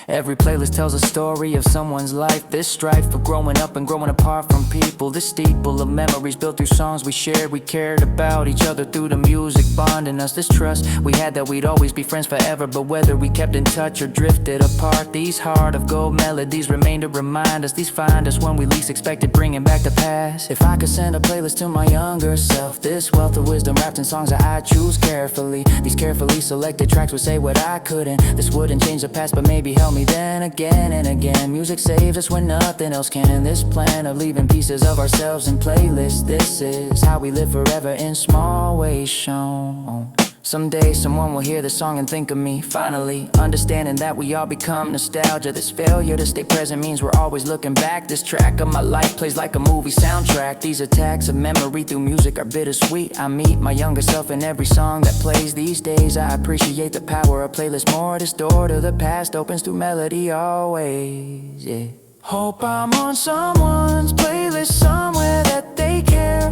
Every playlist tells a story of someone's life. This strife for growing up and growing apart from people. This steeple of memories built through songs we shared. We cared about each other through the music bonding us. This trust we had that we'd always be friends forever. But whether we kept in touch or drifted apart, these heart of gold melodies remain to remind us. These find us when we least expected, bringing back the past. If I could send a playlist to my younger self, this wealth of wisdom wrapped in songs that I choose carefully. These carefully selected tracks would say what I couldn't. This wouldn't change the past but maybe help me then again and again. Music saves us when nothing else can. This plan of leaving pieces of ourselves in playlists, this is how we live forever in small ways shown. Someday someone will hear this song and think of me, finally understanding that we all become nostalgia. This failure to stay present means we're always looking back. This track of my life plays like a movie soundtrack. These attacks of memory through music are bittersweet. I meet my younger self in every song that plays these days. I appreciate the power of playlists more. This door to the past opens through melody always, yeah. Hope I'm on someone's playlist somewhere that they care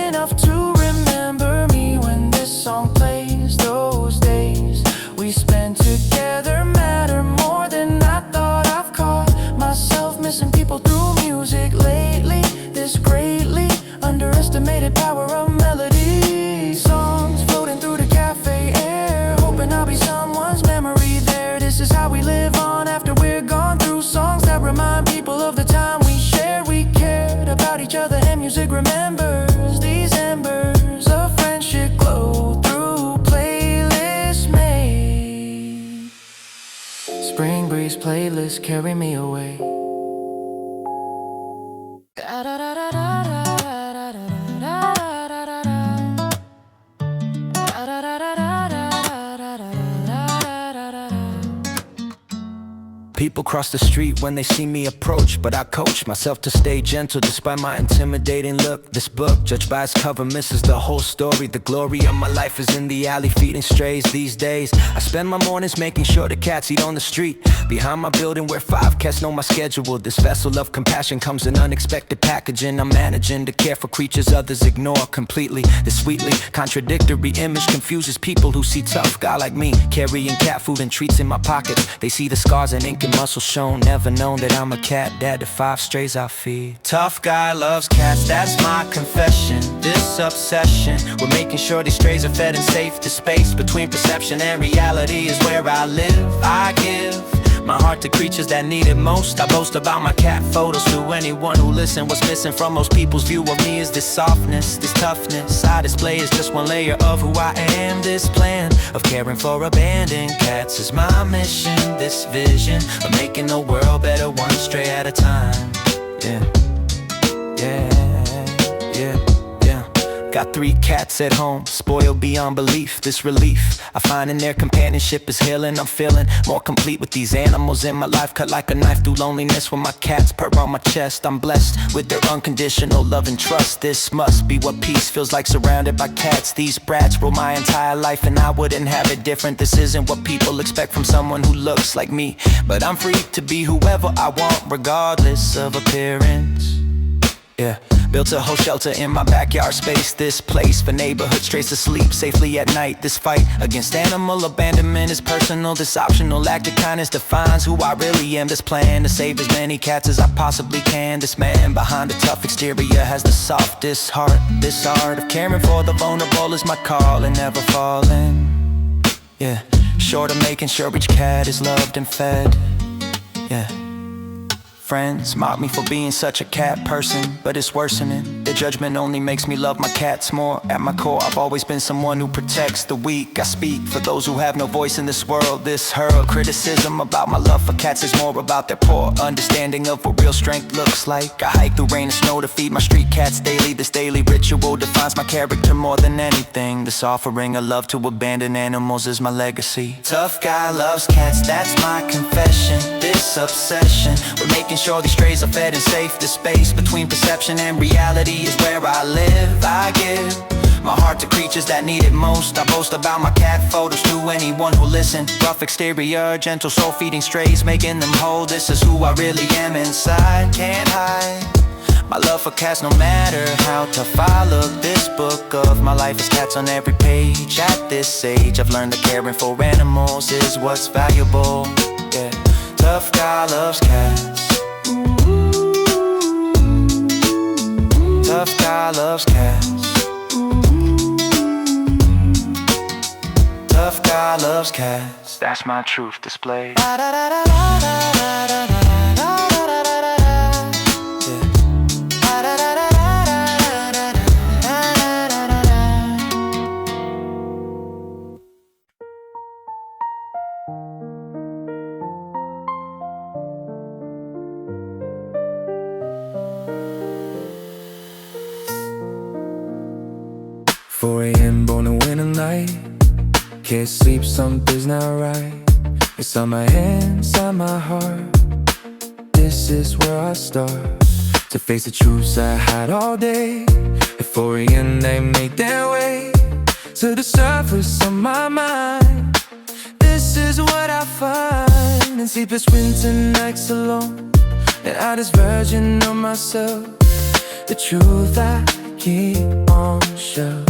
enough to remember me when this song plays. Those days we spent together matter more than I thought. I've caught myself missing people through music lately. This greatly underestimated power of melody. Songs floating through the cafe air, hoping I'll be someone's memory there. This is how we live on after we're gone, through songs that remind people of the time we shared. We cared about each other and music remembers. These embers of friendship glow through playlists made. Spring breeze playlists carry me away. People cross the street when they see me approach, but I coach myself to stay gentle despite my intimidating look. This book, judged by its cover, misses the whole story. The glory of my life is in the alley feeding strays. These days I spend my mornings making sure the cats eat on the street behind my building where 5 cats know my schedule. This vessel of compassion comes in unexpected packaging. I'm managing to care for creatures others ignore completely. This sweetly contradictory image confuses people who see tough guy like me carrying cat food and treats in my pockets. They see the scars and ink and muscle shown, never known that I'm a cat dad to 5 strays I feed. Tough guy loves cats, that's my confession. This obsession with making sure these strays are fed and safe. The space between perception and reality is where I live. I give my heart to creatures that need it most. I boast about my cat photos to anyone who listen. What's missing from most people's view of me is this softness, this toughness I display is just one layer of who I am. This plan of caring for abandoned cats is my mission. This vision of making the world better one stray at a time. Yeah, yeah, yeah. Got 3 cats at home, spoiled beyond belief. This relief I find in their companionship is healing. I'm feeling more complete with these animals in my life, cut like a knife through loneliness. When my cats purr on my chest, I'm blessed with their unconditional love and trust. This must be what peace feels like surrounded by cats. These brats rule my entire life and I wouldn't have it different. This isn't what people expect from someone who looks like me, but I'm free to be whoever I want regardless of appearance. Yeah, built a whole shelter in my backyard space. This place for neighborhood strays to sleep safely at night. This fight against animal abandonment is personal. This optional act of kindness defines who I really am. This plan to save as many cats as I possibly can. This man behind a tough exterior has the softest heart. This art of caring for the vulnerable is my call and never falling. Yeah, short of making sure each cat is loved and fed. Yeah. Friends mock me for being such a cat person, but it's worsening. Their judgment only makes me love my cats more. At my core, I've always been someone who protects the weak. I speak for those who have no voice in this world. This hurled criticism about my love for cats is more about their poor understanding of what real strength looks like. I hike through rain and snow to feed my street cats daily. This daily ritual defines my character more than anything. This offering of love to abandoned animals is my legacy. Tough guy loves cats, that's my confession. This obsession with making sure these strays are fed and safe. The space between perception and reality is where I live. I give my heart to creatures that need it most. I boast about my cat photos to anyone who listen. Rough exterior, gentle soul feeding strays, making them whole. This is who I really am inside, can't hide My love for cats, no matter how tough I look. This book of my life is cats on every page. At this age, I've learned that caring for animals is what's valuable. Yeah, tough guy loves cats. Tough guy loves cats. Tough guy loves cats. That's my truth displayed. AM born to win a night. Can't sleep, something's not right. Inside my head, inside my heart. This is where I start to face the truths I hide all day. At 4 AM they make their way to the surface of my mind. This is what I find in sleepless winter nights alone. And I this version of myself, the truth I keep on shelf.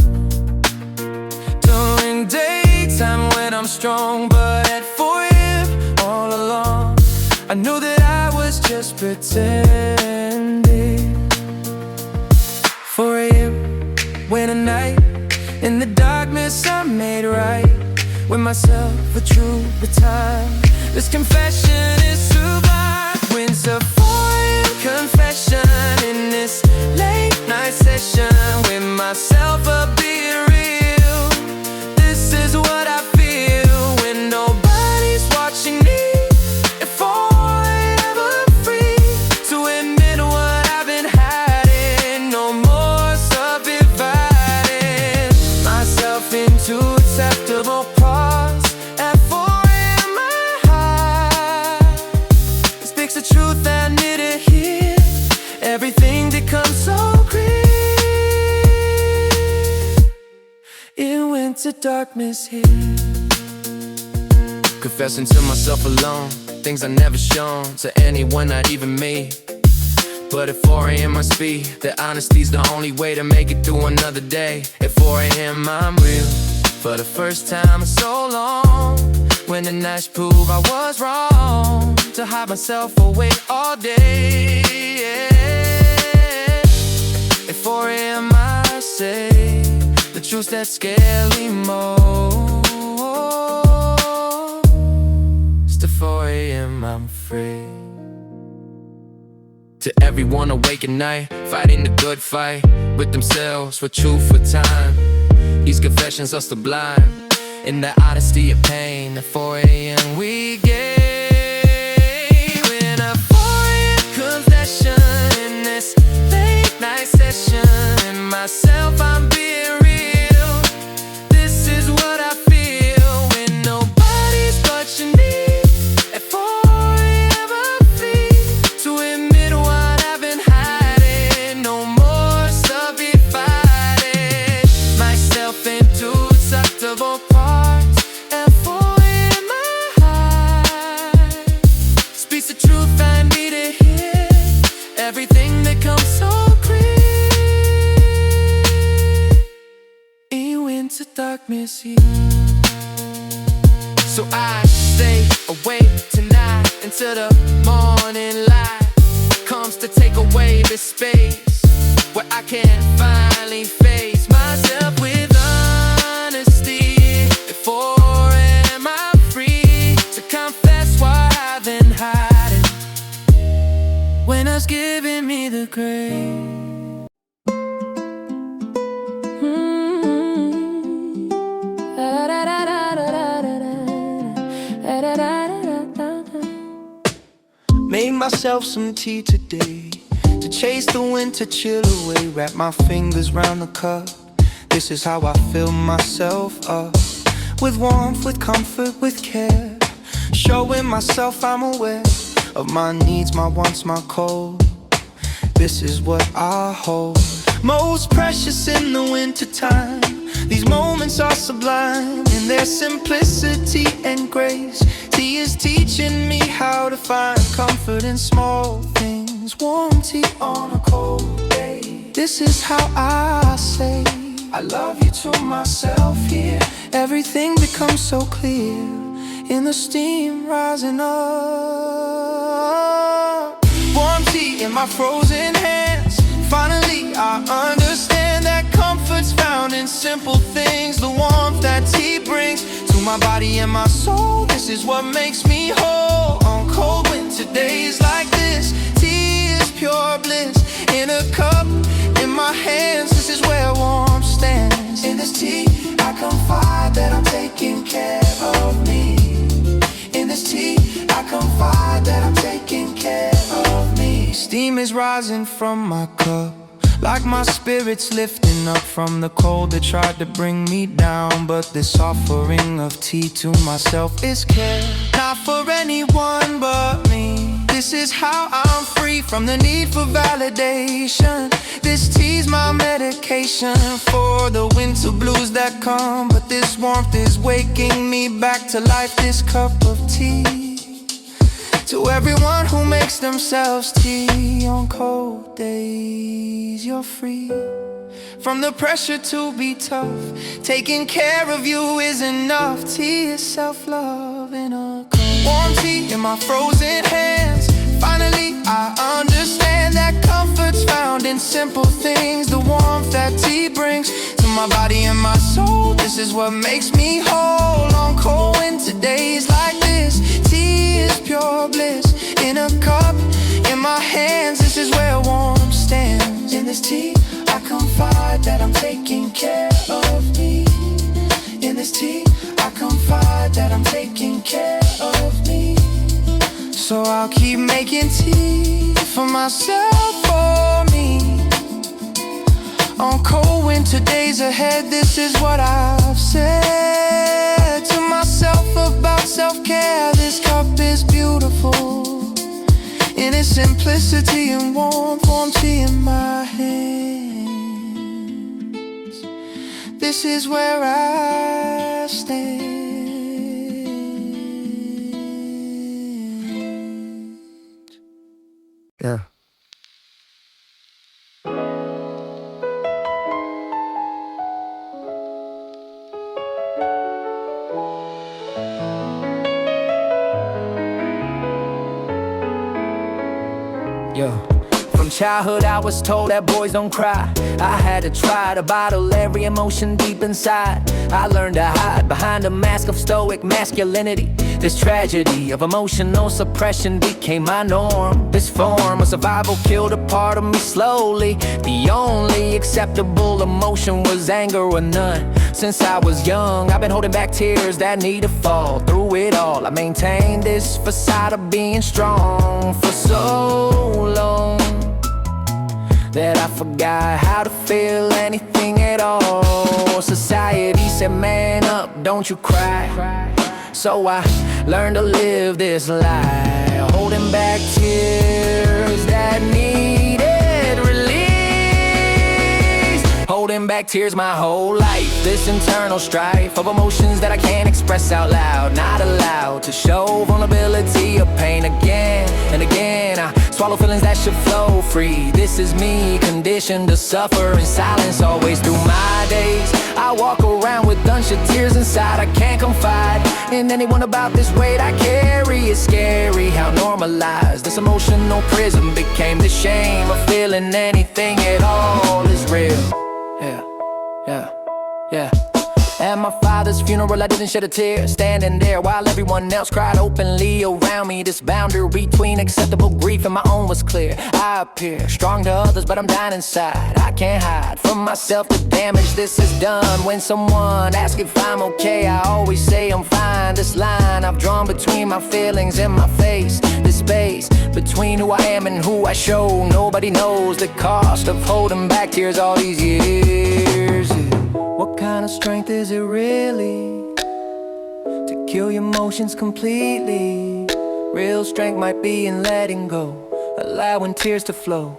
During daytime when I'm strong, but at 4 AM all along, I knew that I was just pretending. 4 AM when at night, in the darkness I made right with myself a true time. This confession is sublime. When's a 4 AM confession in this late night session with myself a being real. This is what I feel when nobody's watching me. If I'm ever free to admit what I've been hiding, no more subdividing myself into acceptable parts. At 4 AM I hide. It speaks the truth I need to hear. Everything becomes so clear. It went to darkness here. Confessing to myself alone, things I never shown to anyone, not even me. But at 4 AM I speak, that honesty's the only way to make it through another day. At 4 AM I'm real, for the first time in so long. When the nights prove I was wrong, to hide myself away all day, yeah. At 4 AM I say the truth that scares me most. It's the 4 AM I'm free. To everyone awake at night, fighting the good fight with themselves, for truth, for time. These confessions are sublime, in the honesty of pain. At 4 AM we gave in a 4 AM confession in this late night session. In myself I'm being real. This is what I feel when nobody's watching me. At 4 AM I'm free to admit what I've been hiding. No more subdividing myself into acceptable parts. At 4 AM I hide. Speaks the truth I need to hear. Everything becomes so clear. It went to darkness here. So I stay awake tonight until the morning light comes to take away this space where I can finally face myself with honesty. At 4 AM I'm free to confess what I've been hiding when it's giving me the grace. Made myself some tea today to chase the winter chill away. Wrap my fingers round the cup. This is how I fill myself up, with warmth, with comfort, with care. Showing myself I'm aware of my needs, my wants, my cold. This is what I hold most precious in the winter time. These moments are sublime in their simplicity and grace. Tea is teaching me how to find comfort in small things. means warm tea on a cold day. This is how I say I love you to myself here. Everything becomes so clear in the steam rising up. Warm tea in my frozen hands. Finally I understand that comfort's found in simple things. The warmth that tea brings to my body and my soul. This is what makes me whole on cold winter days like this. Tea is pure bliss in a cup in my hands. This is where warmth stands. In this tea I confide that I'm taking care of me. In this tea I confide that I'm taking care of me. Steam is rising from my cup, like my spirit's lifting up from the cold that tried to bring me down. But this offering of tea to myself is care, not for anyone but me. This is how I'm free from the need for validation. This tea's my medication for the winter blues that come. But this warmth is waking me back to life. This cup of tea, to everyone who makes themselves tea on cold days, you're free from the pressure to be tough. Taking care of you is enough. Tea is self-love in a cup. Warm tea in my frozen hands. Finally I understand that comfort's found in simple things. The warmth that tea brings to my body and my soul. This is what makes me whole on cold winter days like this. Tea is pure bliss in a cup in my hands. This is where warmth stands. In this tea I confide that I'm taking care of me. In this tea I confide that I'm taking care of me. So I'll keep making tea for myself, for me. On cold winter days ahead, this is what I've said to myself about self-care. This cup is beautiful in its simplicity and warmth. Warm tea in my hands. This is where I stand. Yeah. From childhood I was told that boys don't cry. I had to try to bottle every emotion deep inside. I learned to hide behind a mask of stoic masculinity. This tragedy of emotional suppression became my norm. This form of survival killed a part of me slowly. The only acceptable emotion was anger or none. Since I was young, I've been holding back tears that need to fall. Through it all, I maintained this facade of being strong for so long that I forgot how to feel anything at all. Society said, man up, don't you cry. So I learned to live this life, holding back tears that needed release. Holding back tears my whole life. This internal strife of emotions that I can't express out loud. Not allowed to show vulnerability or pain again and again. I swallow feelings that should flow free. This is me, conditioned to suffer in silence always through my days. I walk around with unshed tears inside. I can't confide in anyone about this weight I carry. It's scary how normalized this emotional prison became. The shame of feeling anything at all is real. Yeah. At my father's funeral I didn't shed a tear, standing there while everyone else cried openly around me. This boundary between acceptable grief and my own was clear. I appear strong to others but I'm dying inside. I can't hide from myself the damage this has done. When someone asks if I'm okay, I always say I'm fine. This line I've drawn between my feelings and my face. This space between who I am and who I show. Nobody knows the cost of holding back tears all these years. What kind of strength is it really to kill your emotions completely? Real strength might be in letting go, allowing tears to flow.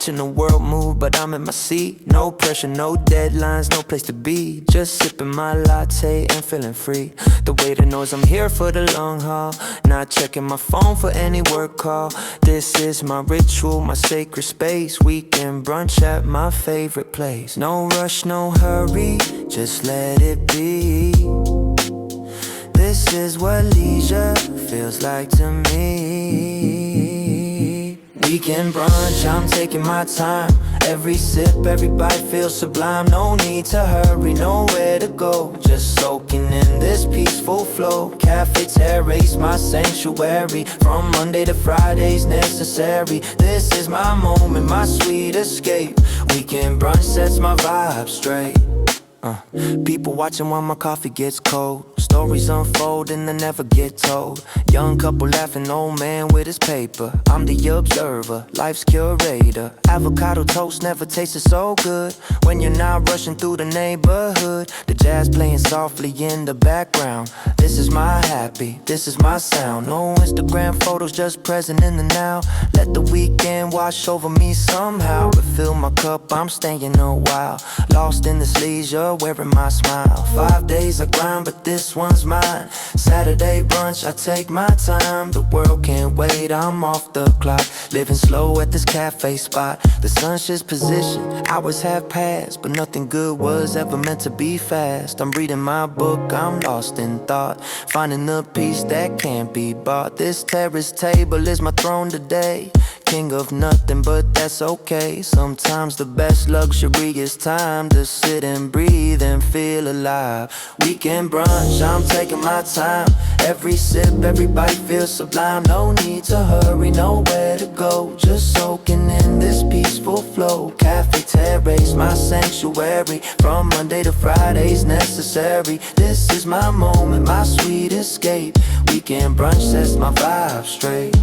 watching the world move, but I'm in my seat. No pressure, no deadlines, no place to be. Just sipping my latte and feeling free. The waiter knows I'm here for the long haul, not checking my phone for any work call. This is my ritual, my sacred space. Weekend brunch at my favorite place. No rush, no hurry, just let it be. This is what leisure feels like to me. Weekend brunch, I'm taking my time. Every sip, every bite feels sublime. No need to hurry, nowhere to go. Just soaking in this peaceful flow. Cafe terrace, my sanctuary. From Monday to Friday's necessary. This is my moment, my sweet escape. Weekend brunch sets my vibe straight. People watching while my coffee gets cold. Stories unfold and they never get told. Young couple laughing, old man with his paper. I'm the observer, life's curator. Avocado toast never tasted so good when you're not rushing through the neighborhood. The jazz playing softly in the background. This is my happy, this is my sound. No Instagram photos, just present in the now. Let the weekend wash over me somehow. Refill my cup, I'm staying a while. Lost in this leisure, wearing my smile. 5 days I grind, but this one's mine. Saturday brunch, I take my time. The world can't wait, I'm off the clock. Living slow at this cafe spot. The sun's just positioned, hours have passed, but nothing good was ever meant to be fast. I'm reading my book, I'm lost in thought, finding the peace that can't be bought. This terrace table is my throne today. King of nothing, but that's okay. Sometimes the best luxury is time to sit and breathe and feel alive. Weekend brunch, I'm taking my time. Every sip, every bite feels sublime. No need to hurry, nowhere to go. Just soaking in this peaceful flow. Cafe terrace, my sanctuary. From Monday to Friday's necessary. This is my moment, my sweet escape. Weekend brunch sets my vibe straight.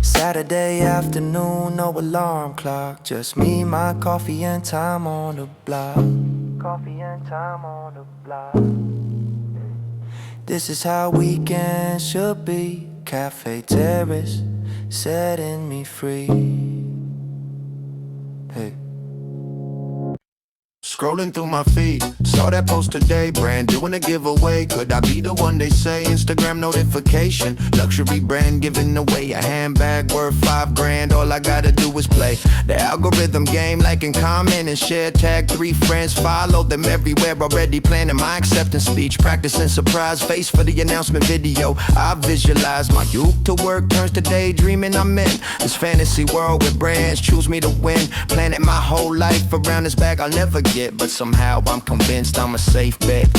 Saturday afternoon, no alarm clock. Just me, my coffee, and time on the block. Coffee and time on the block. This is how weekends should be. Cafe terrace, setting me free. Hey. Scrolling through my feed, saw that post today, brand doing a giveaway. Could I be the one they say? Instagram notification, luxury brand giving away a handbag worth $5,000. All I gotta do is play the algorithm game, like and comment and share. Tag 3 friends, follow them everywhere. Already planning my acceptance speech, practicing surprise face for the announcement video. I visualize my youth to work turns to daydreaming. I'm in this fantasy world where brands choose me to win. Planning my whole life around this bag I'll never get, but somehow I'm convinced I'm a safe bet.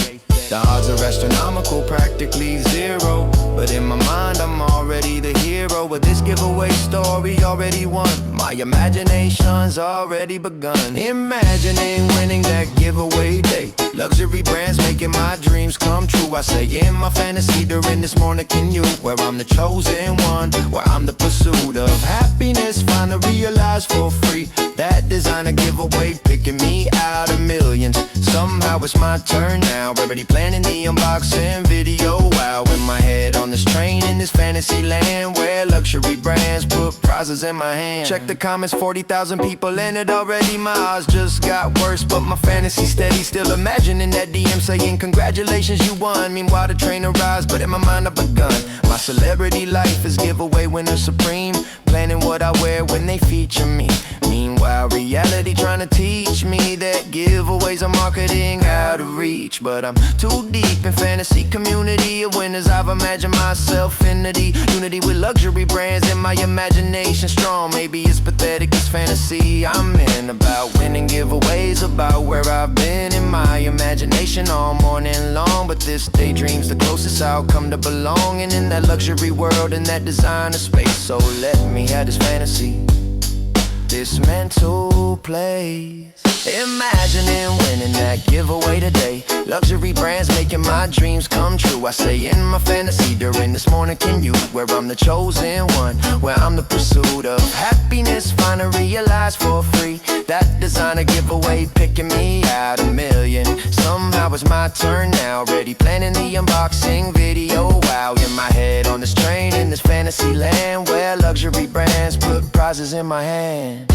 The odds are astronomical, practically zero, but in my mind I'm already the hero of this giveaway story. Already won, my imagination's already begun. Imagining winning that giveaway day. Luxury brands making my dreams come true. I say in my fantasy during this morning can you, where I'm the chosen one, where I'm the pursuit of happiness, finally realized for free. That designer giveaway picking me out of millions. Somehow it's my turn now, already planning the unboxing video. Wow, in my head on this train in this fantasy land where luxury brands put prizes in my hand. Check the comments, 40,000 people in it already. My odds just got worse, but my fantasy steady. Still imagining that DM saying congratulations you won. Meanwhile the train arrives, but in my mind I've begun. My celebrity life is giveaway winner supreme. Planning what I wear when they feature me. Meanwhile reality trying to teach me that giveaways are marketing out of reach. But I'm too deep in fantasy community of winners. I've imagined myself in the unity with luxury brands in my imagination strong. Maybe it's pathetic, it's fantasy I'm in. About winning giveaways, about where I've been in my imagination all morning long. But this daydream's the closest I'll come to belonging in that luxury world, in that designer space. So let me have this fantasy, this mental place. Imagining winning that giveaway today. Luxury brands making my dreams come true. I say in my fantasy during this morning can you, where I'm the chosen one, where I'm the pursuit of happiness, finally realized for free. That designer giveaway picking me out of million. Somehow now it's my turn now. Already planning the unboxing video. Wow, in my head on this train in this fantasy land where luxury brands put prizes in my hand.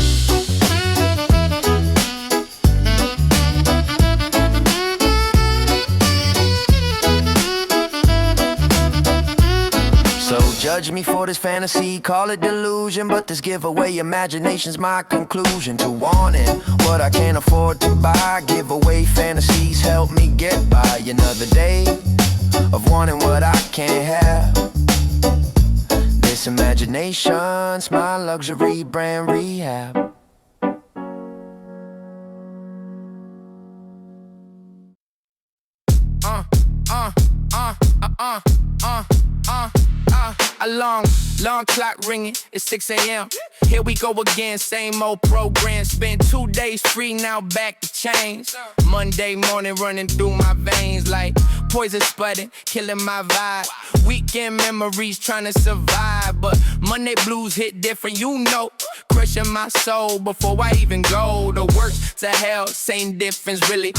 So judge me for this fantasy, call it delusion, but this giveaway imagination's my conclusion to wanting what I can't afford to buy. Giveaway fantasies help me get by another day of wanting what I can't have. This imagination's my luxury brand rehab. Long clock ringing, it's 6 a.m. Here we go again, same old program. Spent 2 days free, now back to change. Monday morning running through my veins like poison spudding, killing my vibe. Weekend memories trying to survive, but Monday blues hit different, you know. Crushing my soul before I even go to work to hell, same difference really.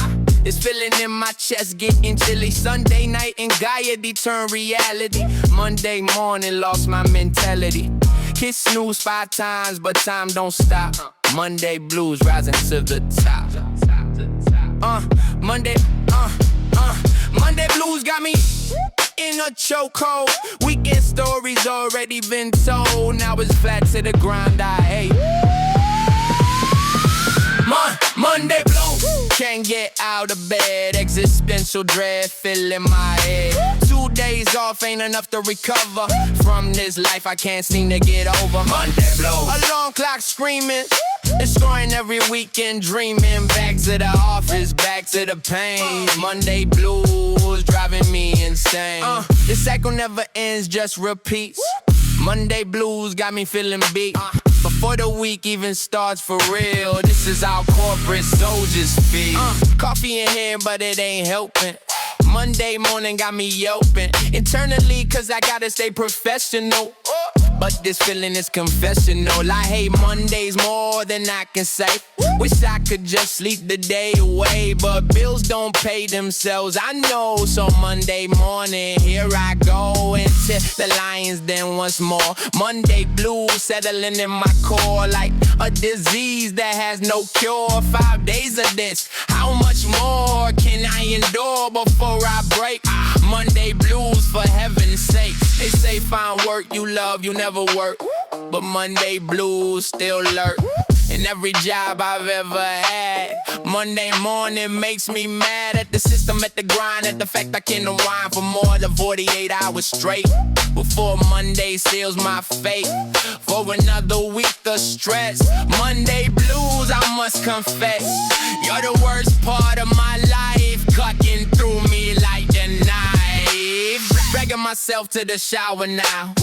It's feeling in my chest, getting chilly. Sunday night anxiety turned reality. Monday morning lost my mentality. Hit snooze 5 times, but time don't stop. Monday blues rising to the top. Monday blues got me in a chokehold. Weekend stories already been told. Now it's flat to the grind, I hate. Monday blues, can't get out of bed. Existential dread filling my head. 2 days off ain't enough to recover from this life I can't seem to get over. Monday blues, alarm clock screaming, destroying every weekend dreaming. Back to the office, back to the pain. Monday blues driving me insane. This cycle never ends, just repeats. Monday blues got me feeling beat before the week even starts for real. This is how corporate soldiers feel. Coffee in here, but it ain't helping. Monday morning got me yelping internally, cause I gotta stay professional. But this feeling is confessional. I hate Mondays more than I can say. Wish I could just sleep the day away, but bills don't pay themselves, I know. So Monday morning, here I go into the Lions den once more. Monday blues settling in my core like a disease that has no cure. 5 days of this, how much more can I endure before I break? Monday blues, for heaven's sake. They say find work you love, you never work, but Monday blues still lurk in every job I've ever had. Monday morning makes me mad at the system, at the grind, at the fact I can't unwind for more than 48 hours straight before Monday seals my fate for another week of stress. Monday blues, I must confess, you're the worst part of my life, cutting through me like a knife. Dragging myself to the shower now.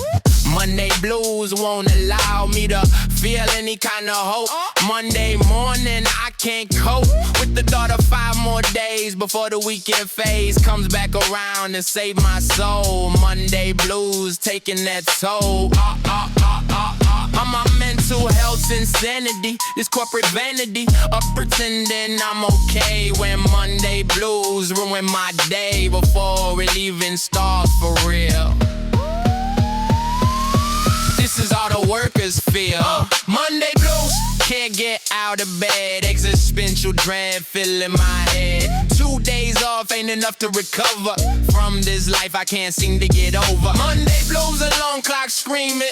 Monday blues won't allow me to feel any kind of hope. Monday morning I can't cope with the thought of 5 more days before the weekend phase comes back around and save my soul. Monday blues taking that toll. On my mental health insanity, this corporate vanity of pretending I'm okay when Monday blues ruin my day before it even starts for real. This is how the workers feel. Monday blues, can't get out of bed. Existential dread filling my head. 2 days off ain't enough to recover from this life I can't seem to get over. Monday blues, alarm clock screaming,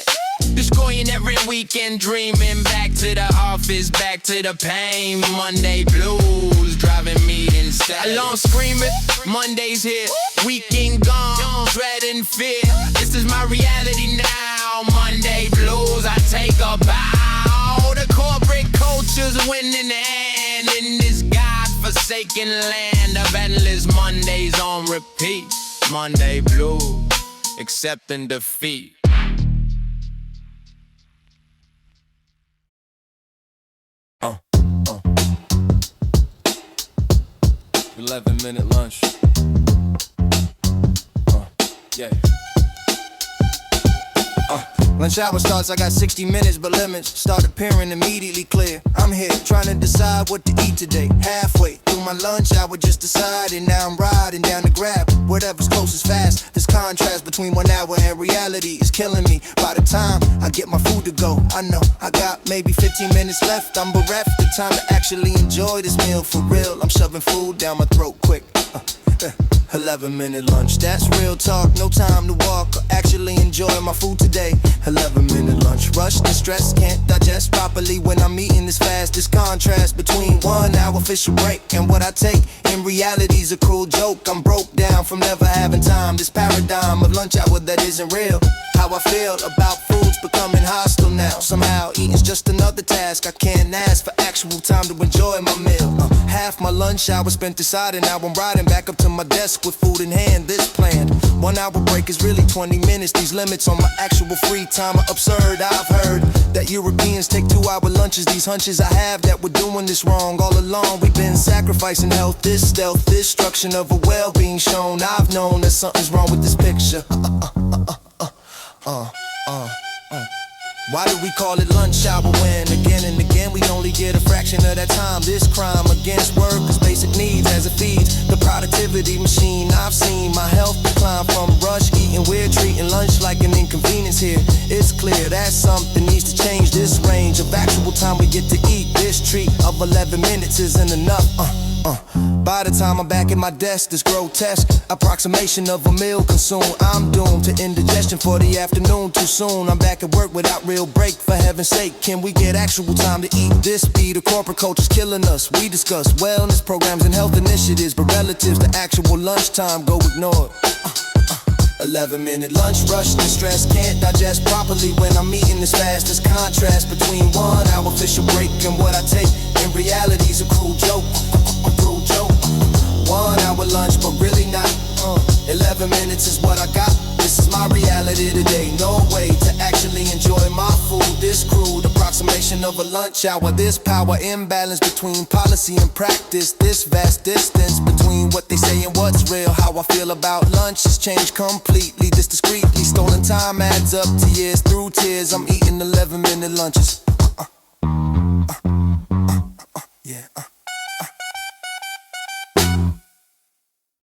destroying every weekend dreaming. Back to the office, back to the pain. Monday blues driving me insane. Alarm screaming, Monday's here, weekend gone, dread and fear. This is my reality now. Monday blues, I take a bow. The corporate culture's winning hand in this godforsaken land of endless Mondays on repeat. Monday blues, accepting defeat. Uh. 11-minute lunch. Yeah. Lunch hour starts, I got 60 minutes, but limits start appearing immediately clear. I'm here trying to decide what to eat today. Halfway through my lunch hour, just decided. Now I'm riding down to grab whatever's closest fast. This contrast between 1 hour and reality is killing me. By the time I get my food to go, I know I got maybe 15 minutes left. I'm bereft the time to actually enjoy this meal for real. I'm shoving food down my throat quick. 11-minute lunch, that's real talk. No time to walk or actually enjoy my food today. 11-minute lunch, rushed and stressed, can't digest properly when I'm eating this fast. This contrast between 1 hour official break and what I take in reality's a cruel joke. I'm broke down from never having time. This paradigm of lunch hour that isn't real. How I feel about food's becoming hostile now. Somehow eating's just another task. I can't ask for actual time to enjoy my meal. Half my lunch hour spent deciding. Now I'm riding back up to my desk with food in hand. This planned 1 hour break is really 20 minutes. These limits on my actual free time are absurd. I've heard that Europeans take 2-hour lunches. These hunches I have that we're doing this wrong. All along we've been sacrificing health. This stealth, destruction of a well-being shown. I've known that something's wrong with this picture. Why do we call it lunch hour when again and again we only get a fraction of that time? This crime against workers' basic needs as it feeds the productivity machine. I've seen my health decline from rush eating. We're treating lunch like an inconvenience here. It's clear that something needs to change. This range of actual time we get to eat. This treat of 11 minutes isn't enough. By the time I'm back at my desk, this grotesque approximation of a meal consumed. I'm doomed to indigestion for the afternoon. Too soon, I'm back at work without real break. For heaven's sake, can we get actual time to eat? This speed of corporate culture's killing us. We discuss wellness programs and health initiatives, but relatives to actual lunchtime go ignored. 11-minute lunch, rushed and stressed, can't digest properly when I'm eating this fast. This contrast between 1 hour official break and what I take in reality's a cruel joke. A cruel joke. 1 hour lunch, but really not. 11 minutes is what I got. This is my reality today. No way to actually enjoy my food. This crude approximation of a lunch hour. This power imbalance between policy and practice. This vast distance between what they say and what's real. How I feel about lunch has changed completely. This discreetly stolen time adds up to years. Through tears, I'm eating 11-minute lunches.